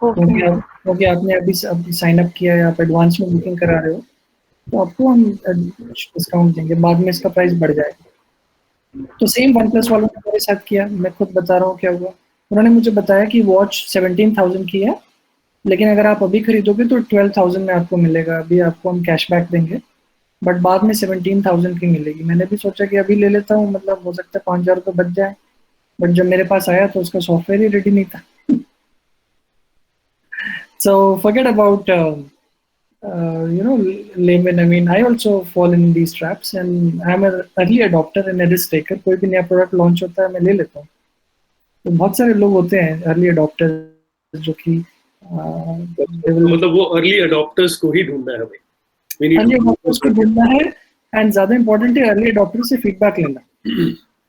क्योंकि आपने अभी साइन अप किया है आप एडवांस में बुकिंग करा रहे हो तो आपको हम डिस्काउंट देंगे बाद में इसका प्राइस बढ़ जाएगा तो सेम OnePlus वालों ने मेरे साथ किया मैं खुद बता रहा हूँ क्या हुआ उन्होंने मुझे बताया कि वॉच 17,000 की है लेकिन अगर आप अभी खरीदोगे तो 12,000 में आपको मिलेगा अभी आपको हम कैशबैक देंगे बट बाद में 17,000 की मिलेगी मैंने भी सोचा कि अभी ले लेता हूँ मतलब हो सकता है 5,000 रुपये बच जाए बट जब मेरे पास आया तो उसका सॉफ्टवेयर ही रेडी नहीं था so forget about you know layman I mean I also fall in these traps and I'm an early adopter and a risk taker कोई भी नया प्रोडक्ट लॉन्च होता है मैं ले लेता हूँ तो बहुत सारे लोग होते हैं अर्ली अडॉप्टर जो कि मतलब वो अर्ली अडॉप्टर्स को ही ढूंढना है हमें अर्ली अडॉप्टर्स को ढूंढना है एंड ज्यादा इंपॉर्टेंट है अर्ली अडॉप्टर से फीडबैक लेना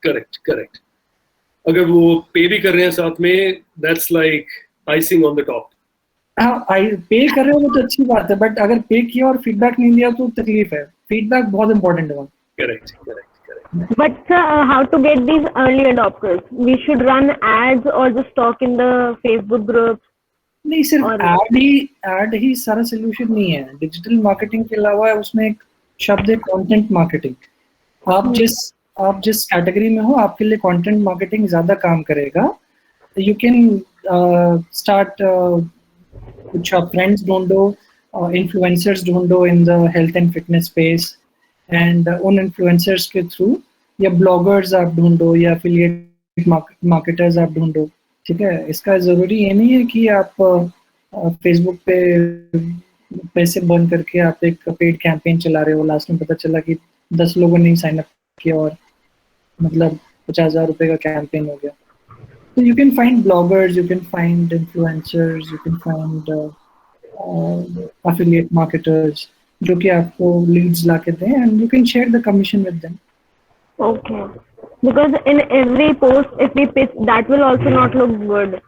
करेक्ट अगर वो पे भी कर रहे हैं साथ में that's like icing on the top पे कर रहे हो तो अच्छी बात है बट अगर पे किया और फीडबैक नहीं दिया तो तकलीफ है फीडबैक बहुत इंपॉर्टेंट है correct But how to get these early adopters? We should run ads or just talk in the Facebook groups. नहीं सिर्फ एड ही सारा सोल्यूशन नहीं है डिजिटल मार्केटिंग के अलावा उसमें एक शब्द है कंटेंट मार्केटिंग आप जिस कैटेगरी में हो आपके लिए कंटेंट मार्केटिंग ज्यादा काम करेगा यू कैन स्टार्ट कुछ फ्रेंड्स ढूंढो इन्फ्लुएंसर्स ढूंढो in the health and fitness space and उन इन्फ्लुएंसर्स के थ्रू या ब्लॉगर्स आप ढूंढो या एफिलिएट मार्केटर्स आप ढूंढो ठीक है इसका ज़रूरी ये नहीं है कि आप फेसबुक पे पैसे बर्न करके आप एक पेड कैंपेन चला रहे हो लास्ट में पता चला कि 10 लोगों ने साइन अप किया और मतलब 50,000 रुपये का कैंपेन हो गया तो you can find bloggers you can find influencers you can find affiliate marketers जो कि आपको लीड्स ला के दें and you can share the commission with them Okay. Because in every post, if we pitch, that will also not look good.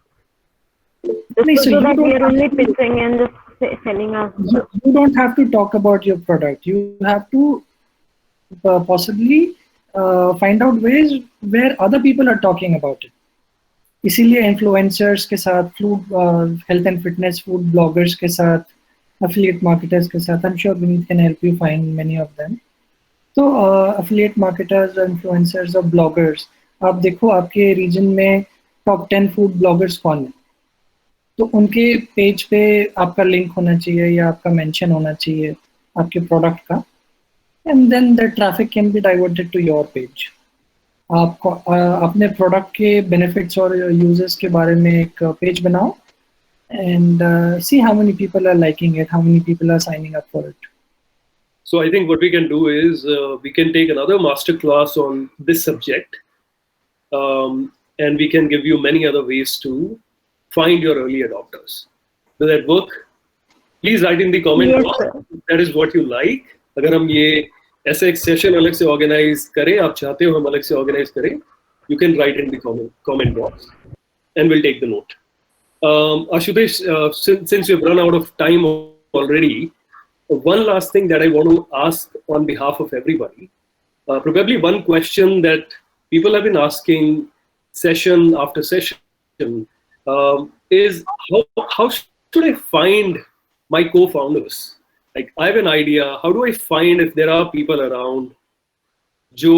Just so that we are only pitching and just selling us. You don't have to talk about your product. You have to possibly find out ways where other people are talking about it. इसीलिए influencers के साथ, health and fitness food bloggers के साथ, affiliate marketers के साथ, I'm sure Vineet can help you find many of them. तो affiliate marketers, influencers और bloggers आप देखो आपके रीजन में टॉप 10 फूड ब्लॉगर्स कौन है तो उनके पेज पे आपका लिंक होना चाहिए या आपका मेंशन होना चाहिए आपके प्रोडक्ट का and then the traffic can be diverted to your page आप अपने प्रोडक्ट के बेनिफिट्स और यूजर्स के बारे में एक पेज बनाओ and see how many people are liking it how many people are signing up for it So I think what we can do is we can take another master class on this subject, and we can give you many other ways to find your early adopters. Does that work? Please write in the comment box if that is what you like. अगर हम ये ऐसे एक session अलग से organize करें, आप चाहते हो हम अलग से organize करें, you can write in the comment box, and we'll take the note. Ashutosh, since we've run out of time already. One last thing that I want to ask on behalf of everybody, probably one question that people have been asking session after session is how should I find my co-founders? Like I have an idea, how do I find if there are people around जो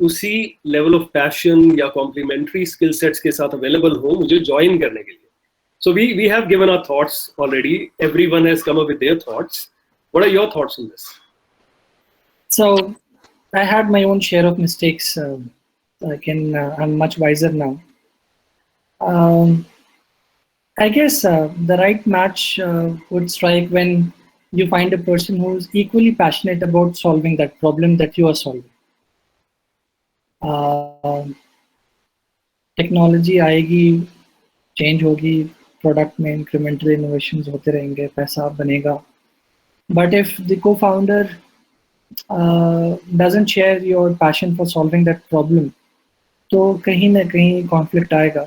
उसी level of passion या complementary skill sets के साथ available हो मुझे join करने के लिए? So we have given our thoughts already. Everyone has come up with their thoughts. What are your thoughts on this? So, I had my own share of mistakes. I'm much wiser now. I guess the right match would strike when you find a person who's equally passionate about solving that problem that you are solving. Technology आएगी, change होगी, product में incremental innovations होते रहेंगे, पैसा बनेगा. But if the co-founder doesn't share your passion for solving that problem, तो कहीं ना कहीं कॉन्फ्लिक्ट आएगा.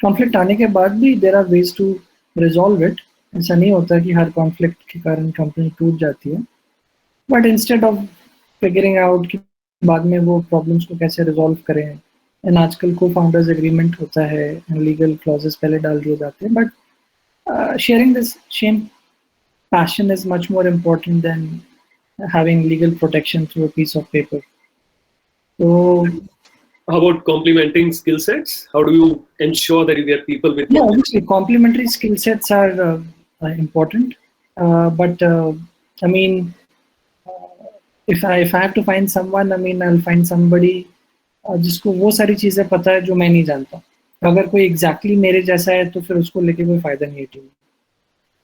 कॉन्फ्लिक्ट आने के बाद भी there are ways to resolve it. ऐसा नहीं होता कि हर कॉन्फ्लिक्ट के कारण कंपनी टूट जाती है, but instead of figuring out कि बाद में वो प्रॉब्लम्स को कैसे रिजॉल्व करें, एंड आजकल co-founders एग्रीमेंट होता है, लीगल क्लॉजेस पहले डाल दिए जाते हैं, but sharing this same passion is much more important than having legal protection through a piece of paper. So how about complementing skill sets? How do you ensure that you get people with? Yeah, obviously complementary skill sets are important, but I mean, if I have to find someone, I mean, I'll find somebody जिसको वो सारी चीजें पता है जो मैं नहीं जानता. अगर कोई exactly मेरे जैसा है तो फिर उसको लेके कोई फायदा नहीं है team.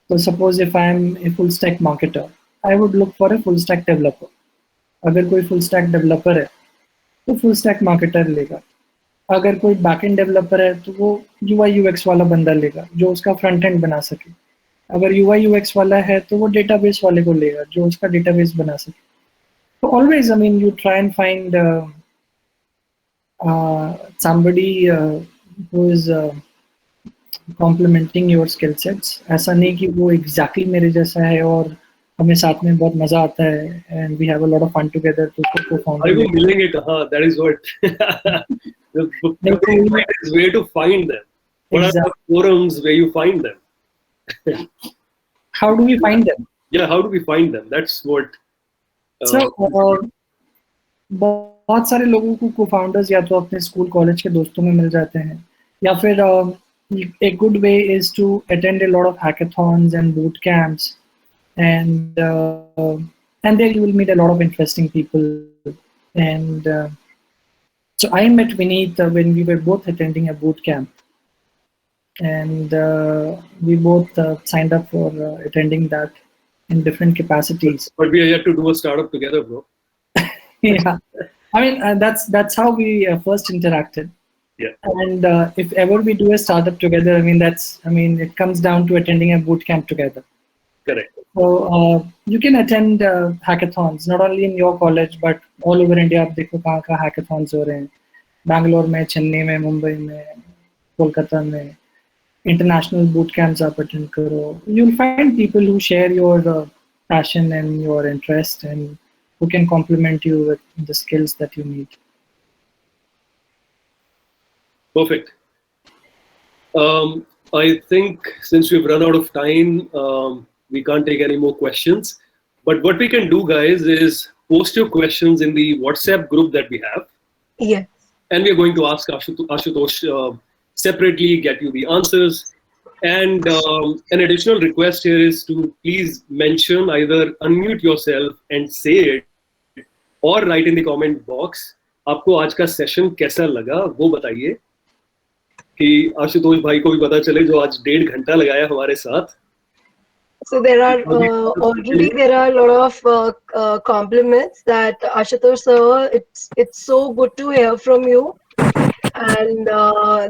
So suppose if I am a full stack marketer, I would look for a full stack developer. अगर कोई full stack developer है तो full stack marketer लेगा. अगर कोई backend developer है तो वो UI UX वाला बंदा लेगा जो उसका front end बना सके. अगर UI UX वाला है तो वो database वाले को लेगा जो उसका database बना सके. So always, I mean, you try and find somebody who is complementing your skill sets. ऐसा नहीं कि वो exactly मेरे जैसा है और हमें साथ में बहुत मजा आता है and we have a lot of fun together. तो उसको co-founder भाई वो मिलेंगे कहाँ? That is what. The point is where to find them. What are the forums where you find them? How do we find them? Yeah, how do we find them? That's what. So बहुत सारे लोगों को co-founders या तो अपने school college के दोस्तों में मिल जाते हैं, या फिर a good way is to attend a lot of hackathons and boot camps, and there you will meet a lot of interesting people. And so I met Vineet when we were both attending a boot camp, and we both signed up for attending that in different capacities. But we had to do a startup together, bro. Yeah, I mean that's how we first interacted. Yeah. And if ever we do a startup together, I mean, it comes down to attending a boot camp together. Correct. So you can attend hackathons, not only in your college, but all over India. आप देखो कहाँ hackathons हो रहे हैं. Bangalore में, Chennai में, Mumbai में, Kolkata में. International boot camps आप attend करो. You'll find people who share your passion and your interest, and who can complement you with the skills that you need. Perfect. I think since we've run out of time, we can't take any more questions. But what we can do, guys, is post your questions in the WhatsApp group that we have. Yes. And we're going to ask Ashutosh separately, get you the answers. And an additional request here is to please mention, either unmute yourself and say it, or write in the comment box. आपको आज का session कैसा लगा वो बताइए, कि आशुतोष भाई को भी पता चले जो आज 1.5 घंटा लगाया हमारे साथ. So there are already a lot of compliments that Ashutosh sir, it's so good to hear from you. And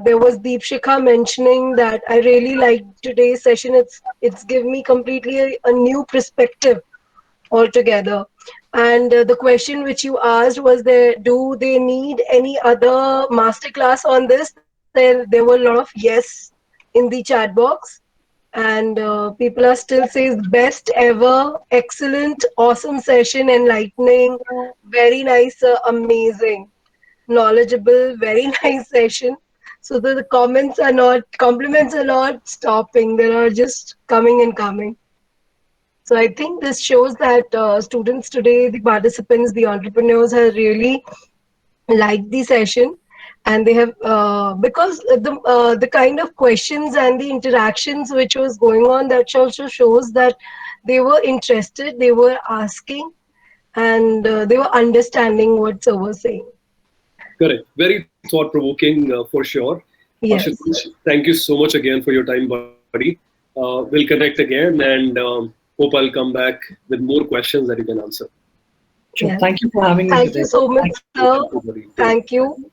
there was Deepshikha mentioning that I really liked today's session. It's given me completely a new perspective altogether. And the question which you asked was, do they need any other masterclass on this? There were a lot of yes in the chat box, and people are still saying best ever, excellent, awesome session, enlightening, very nice, amazing, knowledgeable, very nice session. So the compliments are not stopping. They are just coming and coming. So I think this shows that students today, the participants, the entrepreneurs have really liked the session, and they have because the kind of questions and the interactions which was going on, that also shows that they were interested, they were asking, and they were understanding what sir was saying. Correct. Very thought-provoking for sure. Yes. Ashutosh, thank you so much again for your time, buddy. We'll connect again, and hope I'll come back with more questions that you can answer. Sure. Thank you for having me Thank today. you so much, sir. Thank you.